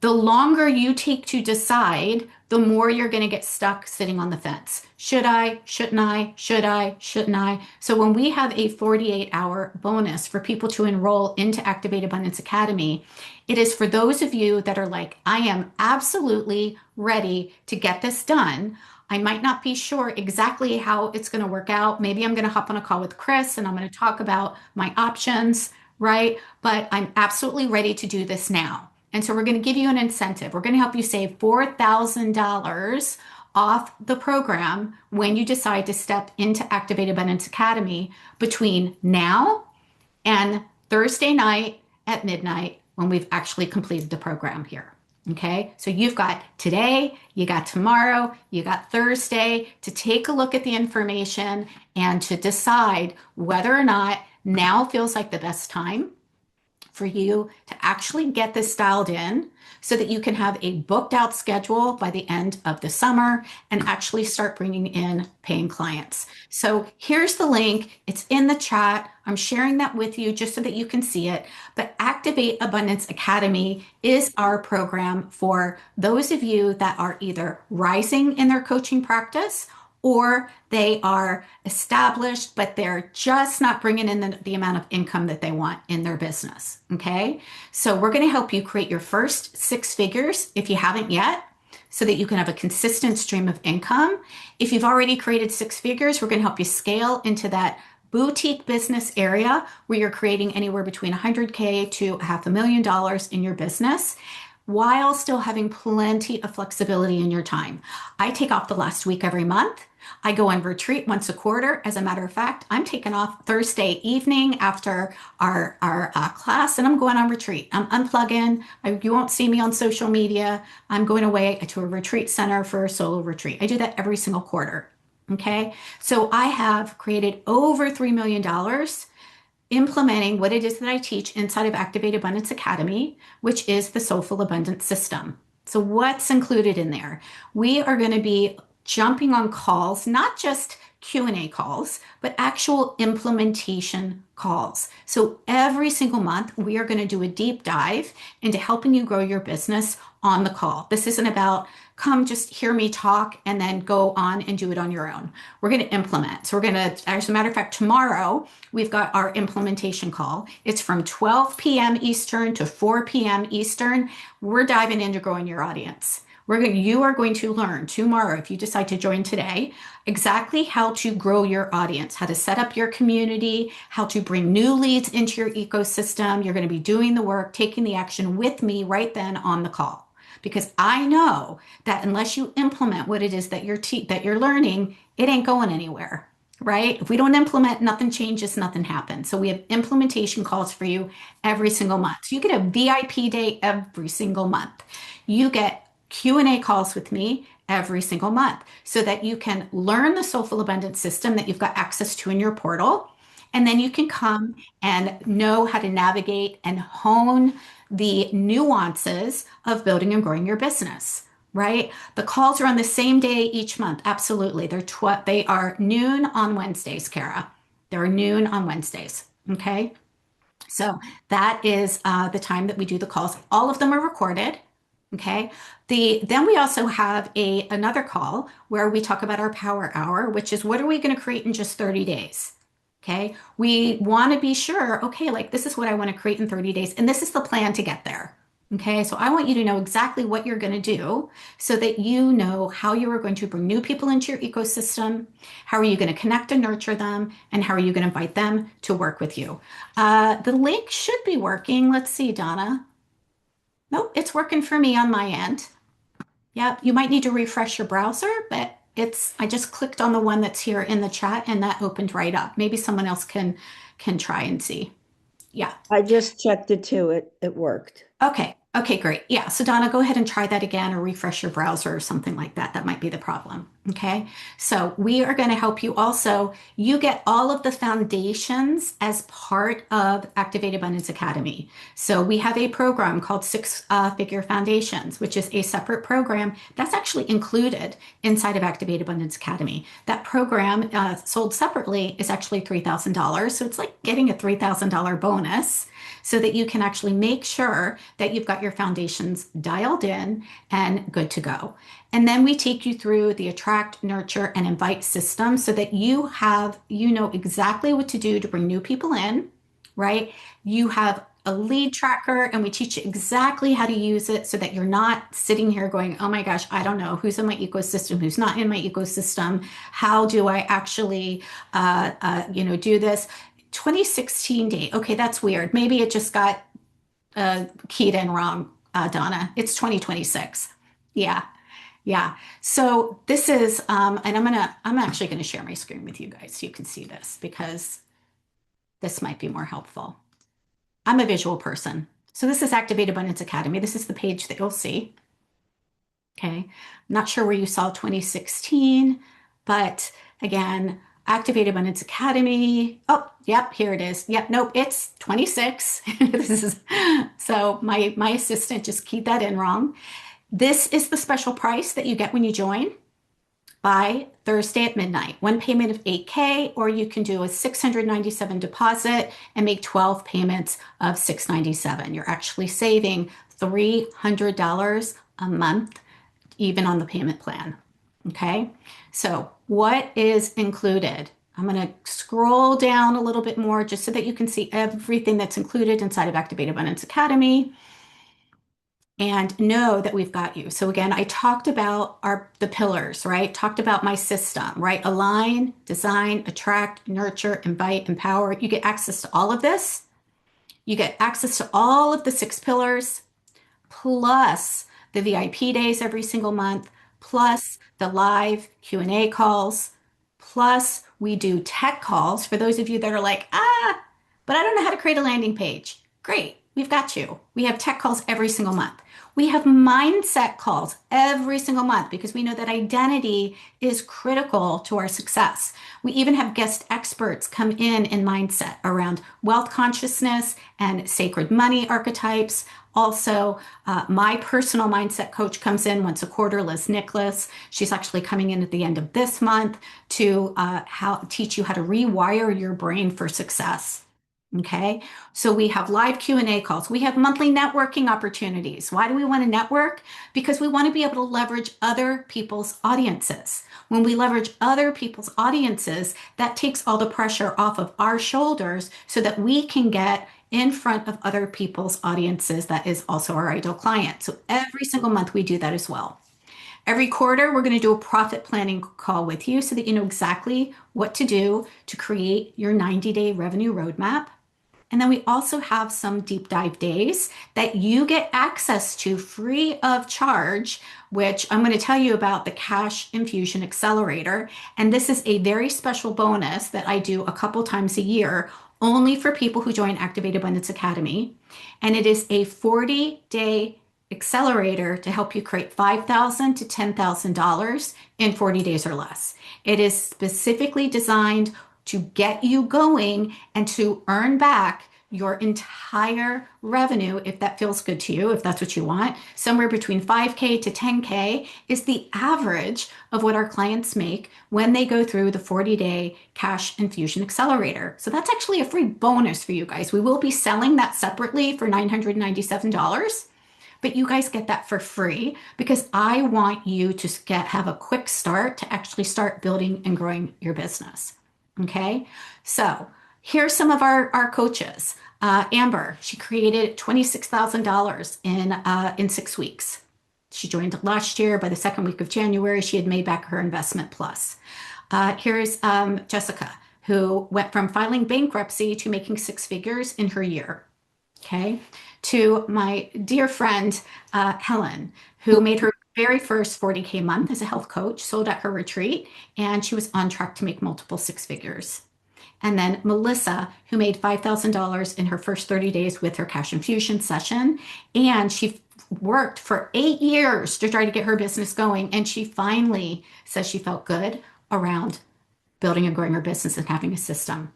The longer you take to decide, the more you're going to get stuck sitting on the fence. Should I? Shouldn't I? Should I? Shouldn't I? So when we have a 48-hour bonus for people to enroll into Activate Abundance Academy, it is for those of you that are like, I am absolutely ready to get this done. I might not be sure exactly how it's going to work out. Maybe I'm going to hop on a call with Chris and I'm going to talk about my options, right? But I'm absolutely ready to do this now. And so we're going to give you an incentive. We're going to help you save $4,000 off the program when you decide to step into Activate Abundance Academy between now and Thursday night at midnight when we've actually completed the program here. Okay, so you've got today, you got tomorrow, you got Thursday to take a look at the information and to decide whether or not now feels like the best time for you to actually get this dialed in so that you can have a booked out schedule by the end of the summer and actually start bringing in paying clients. So here's the link. It's in the chat. I'm sharing that with you just so that you can see it. But Activate Abundance Academy is our program for those of you that are either rising in their coaching practice or they are established, but they're just not bringing in the amount of income that they want in their business. Okay. So we're going to help you create your first 6 figures if you haven't yet, so that you can have a consistent stream of income. If you've already created 6 figures, we're going to help you scale into that boutique business area where you're creating anywhere between 100K to $500,000 in your business, while still having plenty of flexibility in your time. I take off the last week every month. I go on retreat once a quarter. As a matter of fact, I'm taking off Thursday evening after our class, and I'm going on retreat. I'm unplugging. You won't see me on social media. I'm going away to a retreat center for a solo retreat. I do that every single quarter. Okay. So I have created over $3 million implementing what it is that I teach inside of Activate Abundance Academy, which is the Soulful Abundance System. So what's included in there? We are going to be jumping on calls, not just Q&A calls, but actual implementation calls. So every single month, we are going to do a deep dive into helping you grow your business on the call. This isn't about come just hear me talk and then go on and do it on your own. We're going to implement. So we're going to, as a matter of fact, tomorrow we've got our implementation call. It's from 12 p.m. Eastern to 4 p.m. Eastern. We're diving into growing your audience. You are going to learn tomorrow, if you decide to join today, exactly how to grow your audience, how to set up your community, how to bring new leads into your ecosystem. You're going to be doing the work, taking the action with me right then on the call. Because I know that unless you implement what it is that you're learning, it ain't going anywhere, right? If we don't implement, nothing changes, nothing happens. So we have implementation calls for you every single month. So you get a VIP day every single month. You get Q&A calls with me every single month so that you can learn the Soulful Abundance System that you've got access to in your portal. And then you can come and know how to navigate and hone the nuances of building and growing your business, right? The calls are on the same day each month. Absolutely. They are noon on Wednesdays, Kara. They're noon on Wednesdays. Okay. So that is the time that we do the calls. All of them are recorded. Okay. Then we also have another call where we talk about our power hour, which is what are we going to create in just 30 days? Okay. We want to be sure, okay, like this is what I want to create in 30 days. And this is the plan to get there. Okay. So I want you to know exactly what you're going to do so that you know how you are going to bring new people into your ecosystem. How are you going to connect and nurture them? And how are you going to invite them to work with you? The link should be working. Let's see, Donna. Nope, it's working for me on my end. Yeah, you might need to refresh your browser, but I just clicked on the one that's here in the chat and that opened right up. Maybe someone else can try and see. Yeah. I just checked it too. It worked. Okay. Okay, great. Yeah. So Donna, go ahead and try that again or refresh your browser or something like that. That might be the problem. Okay. So we are going to help you also. You get all of the foundations as part of Activate Abundance Academy. So we have a program called 6-Figure Foundations, which is a separate program that's actually included inside of Activate Abundance Academy. That program sold separately is actually $3,000. So it's like getting a $3,000 bonus so that you can actually make sure that you've got your foundations dialed in and good to go. And then we take you through the attract, nurture, and invite system so that you know exactly what to do to bring new people in, right? You have a lead tracker and we teach you exactly how to use it so that you're not sitting here going, oh my gosh, I don't know who's in my ecosystem, who's not in my ecosystem. How do I actually, do this? 2016 date. Okay, that's weird. Maybe it just got keyed in wrong, Donna. It's 2026. Yeah. Yeah. So this is, and I'm actually gonna share my screen with you guys so you can see this because this might be more helpful. I'm a visual person. So this is Activate Abundance Academy. This is the page that you'll see. Okay. I'm not sure where you saw 2016, but again, Activate Abundance Academy. Oh, yep, here it is. Yep, nope, it's 26. This is so my assistant just keyed that in wrong. This is the special price that you get when you join by Thursday at midnight. One payment of 8K, or you can do a 697 deposit and make 12 payments of 697. You're actually saving $300 a month, even on the payment plan. Okay, so what is included? I'm going to scroll down a little bit more just so that you can see everything that's included inside of Activate Abundance Academy and know that we've got you. So again, I talked about the pillars, right? Talked about my system, right? Align, design, attract, nurture, invite, empower. You get access to all of this. You get access to all of the 6 pillars, plus the VIP days every single month, plus the live Q&A calls, plus we do tech calls for those of you that are like, but I don't know how to create a landing page. Great, we've got you. We have tech calls every single month. We have mindset calls every single month because we know that identity is critical to our success. We even have guest experts come in mindset around wealth consciousness and sacred money archetypes. Also, my personal mindset coach comes in once a quarter, Liz Nicholas. She's actually coming in at the end of this month to teach you how to rewire your brain for success. Okay, so we have live Q&A calls. We have monthly networking opportunities. Why do we want to network? Because we want to be able to leverage other people's audiences. When we leverage other people's audiences, that takes all the pressure off of our shoulders so that we can get in front of other people's audiences. That is also our ideal client. So every single month we do that as well. Every quarter, we're going to do a profit planning call with you so that you know exactly what to do to create your 90-day revenue roadmap. And then we also have some deep dive days that you get access to free of charge, which I'm going to tell you about the Cash Infusion Accelerator. And this is a very special bonus that I do a couple times a year only for people who join Activate Abundance Academy. And it is a 40-day accelerator to help you create $5,000 to $10,000 in 40 days or less. It is specifically designed to get you going and to earn back your entire revenue, if that feels good to you, if that's what you want. Somewhere between 5K to 10K is the average of what our clients make when they go through the 40-day Cash Infusion Accelerator. So that's actually a free bonus for you guys. We will be selling that separately for $997. But you guys get that for free because I want you to have a quick start to actually start building and growing your business. Okay, so here's some of our coaches. Amber, she created $26,000 in 6 weeks. She joined last year. By the second week of January, she had made back her investment plus. Here's Jessica, who went from filing bankruptcy to making 6 figures in her year. Okay, to my dear friend Helen, who made her very first 40K month as a health coach, sold at her retreat, and she was on track to make multiple 6 figures. And then Melissa, who made $5,000 in her first 30 days with her Cash Infusion session, and she worked for 8 years to try to get her business going, and she finally says she felt good around building and growing her business and having a system.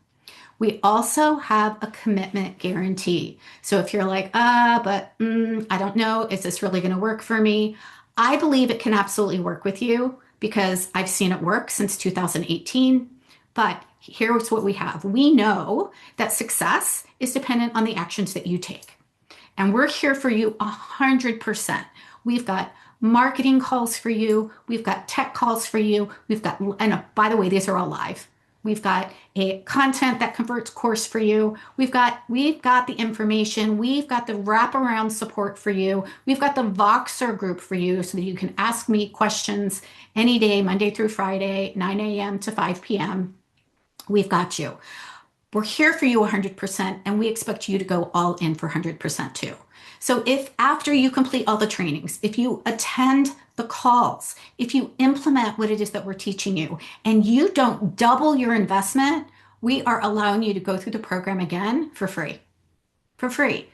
We also have a commitment guarantee. So if you're like, I don't know, is this really going to work for me? I believe it can absolutely work with you because I've seen it work since 2018. But here's what we have. We know that success is dependent on the actions that you take. And we're here for you 100%. We've got marketing calls for you. We've got tech calls for you. And by the way, these are all live. We've got a content that converts course for you. We've got the information. We've got the wraparound support for you. We've got the Voxer group for you so that you can ask me questions any day, Monday through Friday, 9 a.m. to 5 p.m. We've got you. We're here for you 100%, and we expect you to go all in for 100% too. So if after you complete all the trainings, if you attend the calls, if you implement what it is that we're teaching you, and you don't double your investment, we are allowing you to go through the program again for free. For free.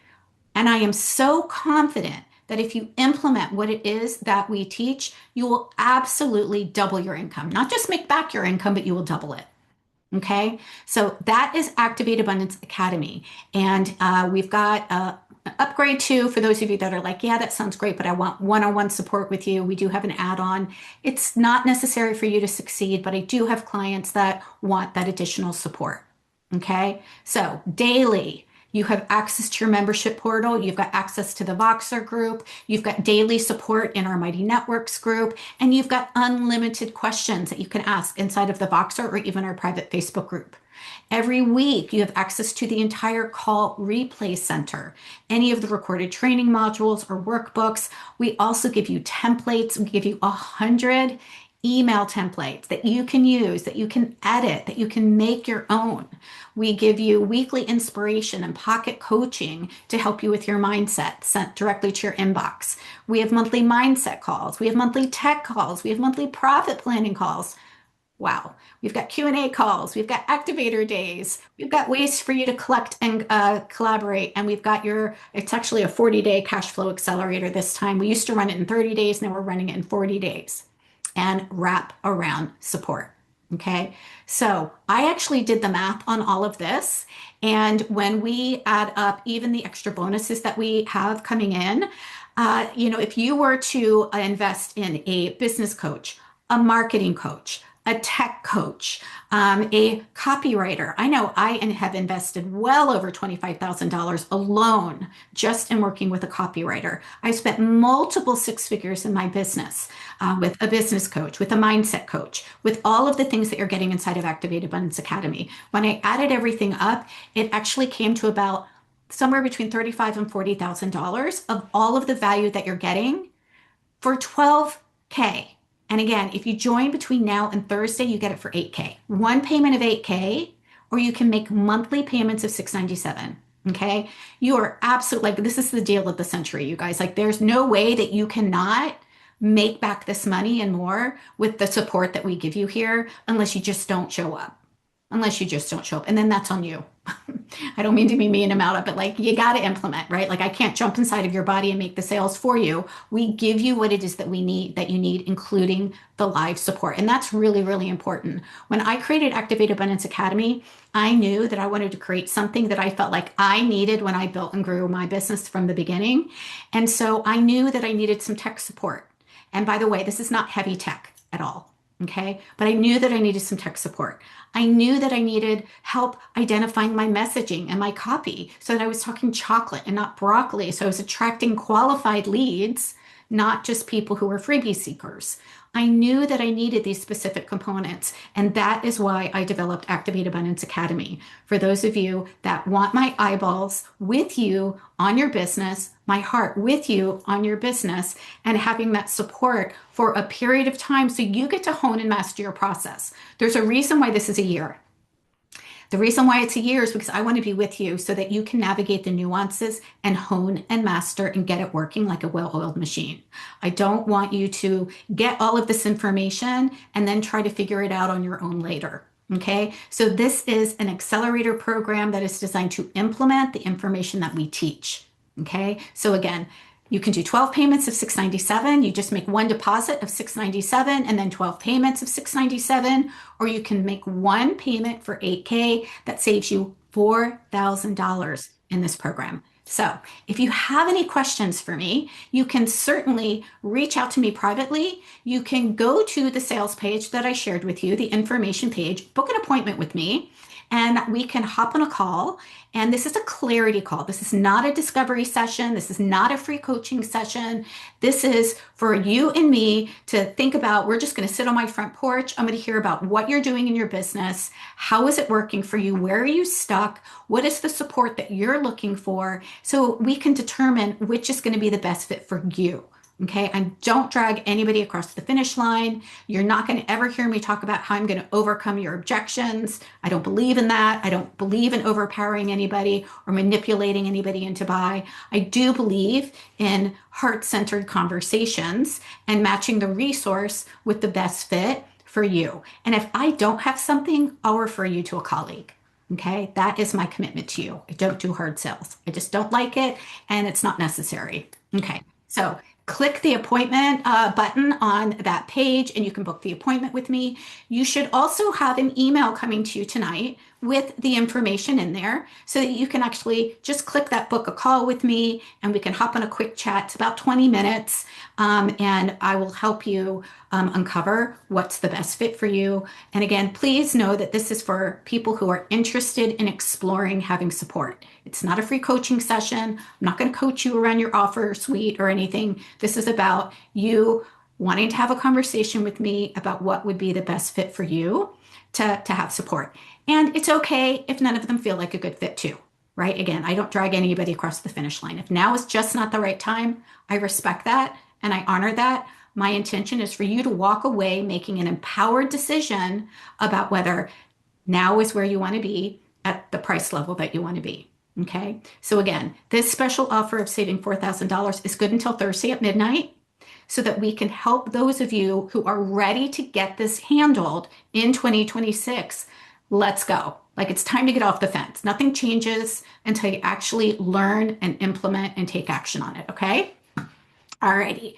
And I am so confident that if you implement what it is that we teach, you will absolutely double your income. Not just make back your income, but you will double it. Okay, so that is Activate Abundance Academy. And we've got an upgrade too for those of you that are like, yeah, that sounds great, but I want one-on-one support with you. We do have an add-on. It's not necessary for you to succeed, but I do have clients that want that additional support. Okay, so daily. You have access to your membership portal. You've got access to the Voxer group. You've got daily support in our Mighty Networks group. And you've got unlimited questions that you can ask inside of the Voxer or even our private Facebook group. Every week, you have access to the entire call replay center, any of the recorded training modules or workbooks. We also give you templates. We give you 100 email templates that you can use, that you can edit, that you can make your own. We give you weekly inspiration and pocket coaching to help you with your mindset sent directly to your inbox. We have monthly mindset calls. We have monthly tech calls. We have monthly profit planning calls. Wow. We've got Q&A calls. We've got activator days. We've got ways for you to collect and collaborate. And we've got it's actually a 40-day cash flow accelerator this time. We used to run it in 30 days. Now we're running it in 40 days. And wrap around support. Okay. So I actually did the math on all of this. And when we add up even the extra bonuses that we have coming in, if you were to invest in a business coach, a marketing coach, a tech coach, a copywriter. I know I have invested well over $25,000 alone just in working with a copywriter. I spent multiple six figures in my business with a business coach, with a mindset coach, with all of the things that you're getting inside of Activate Abundance Academy. When I added everything up, it actually came to about somewhere between $35,000 and $40,000 of all of the value that you're getting for $12K. And again, if you join between now and Thursday, you get it for $8K. One payment of $8K, or you can make monthly payments of $697. Okay. You are absolutely this is the deal of the century, you guys. Like, there's no way that you cannot make back this money and more with the support that we give you here unless you just don't show up. Unless you just don't show up. And then that's on you. I don't mean to be mean about it, but you got to implement, right? I can't jump inside of your body and make the sales for you. We give you what it is that you need, including the live support. And that's really, really important. When I created Activate Abundance Academy, I knew that I wanted to create something that I felt like I needed when I built and grew my business from the beginning. And so I knew that I needed some tech support. And by the way, this is not heavy tech at all. Okay. But I knew that I needed some tech support. I knew that I needed help identifying my messaging and my copy so that I was talking chocolate and not broccoli. So I was attracting qualified leads, not just people who were freebie seekers. I knew that I needed these specific components, and that is why I developed Activate Abundance Academy. For those of you that want my eyeballs with you on your business, my heart with you on your business, and having that support for a period of time so you get to hone and master your process. There's a reason why this is a year. The reason why it's a year is because I want to be with you so that you can navigate the nuances and hone and master and get it working like a well-oiled machine. I don't want you to get all of this information and then try to figure it out on your own later. Okay, so this is an accelerator program that is designed to implement the information that we teach. Okay, so again, you can do 12 payments of $697. You just make one deposit of $697 and then 12 payments of $697, or you can make one payment for $8K that saves you $4,000 in this program. So if you have any questions for me, you can certainly reach out to me privately. You can go to the sales page that I shared with you, the information page, book an appointment with me, and we can hop on a call. And this is a clarity call. This is not a discovery session. This is not a free coaching session. This is for you and me to think about. We're just going to sit on my front porch. I'm going to hear about what you're doing in your business. How is it working for you? Where are you stuck? What is the support that you're looking for? So we can determine which is going to be the best fit for you. Okay, I don't drag anybody across the finish line. You're not going to ever hear me talk about how I'm going to overcome your objections. I don't believe in that. I don't believe in overpowering anybody or manipulating anybody into buy. I do believe in heart-centered conversations and matching the resource with the best fit for you. And if I don't have something, I'll refer you to a colleague. Okay, that is my commitment to you. I don't do hard sales. I just don't like it and it's not necessary. Okay, so click the appointment button on that page and you can book the appointment with me. You should also have an email coming to you tonight with the information in there so that you can actually just click that book a call with me and we can hop on a quick chat. It's about 20 minutes and I will help you uncover what's the best fit for you. And again, please know that this is for people who are interested in exploring having support. It's not a free coaching session. I'm not going to coach you around your offer suite or anything. This is about you wanting to have a conversation with me about what would be the best fit for you to have support. And it's okay if none of them feel like a good fit too, right? Again, I don't drag anybody across the finish line. If now is just not the right time, I respect that and I honor that. My intention is for you to walk away making an empowered decision about whether now is where you want to be at the price level that you want to be. Okay. So again, this special offer of saving $4,000 is good until Thursday at midnight so that we can help those of you who are ready to get this handled in 2026. Let's go. Like it's time to get off the fence. Nothing changes until you actually learn and implement and take action on it. Okay. All righty.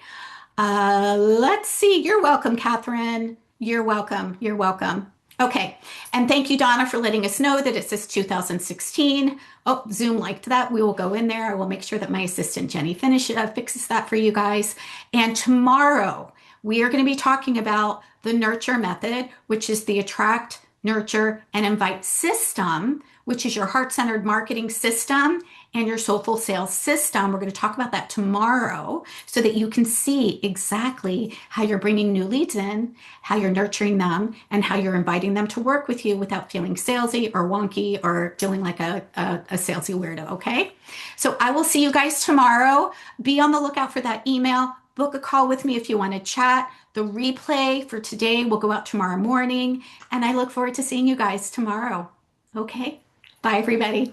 Let's see. You're welcome, Catherine. You're welcome. You're welcome. Okay. And thank you, Donna, for letting us know that it says 2016. Oh, Zoom liked that. We will go in there. I will make sure that my assistant, Jenny, fixes that for you guys. And tomorrow, we are going to be talking about the nurture method, which is the attract, nurture, and invite system, which is your heart-centered marketing system and your soulful sales system. We're going to talk about that tomorrow so that you can see exactly how you're bringing new leads in, how you're nurturing them, and how you're inviting them to work with you without feeling salesy or wonky or feeling like a salesy weirdo, okay? So I will see you guys tomorrow. Be on the lookout for that email. Book a call with me if you want to chat. The replay for today will go out tomorrow morning, and I look forward to seeing you guys tomorrow. Okay? Bye, everybody.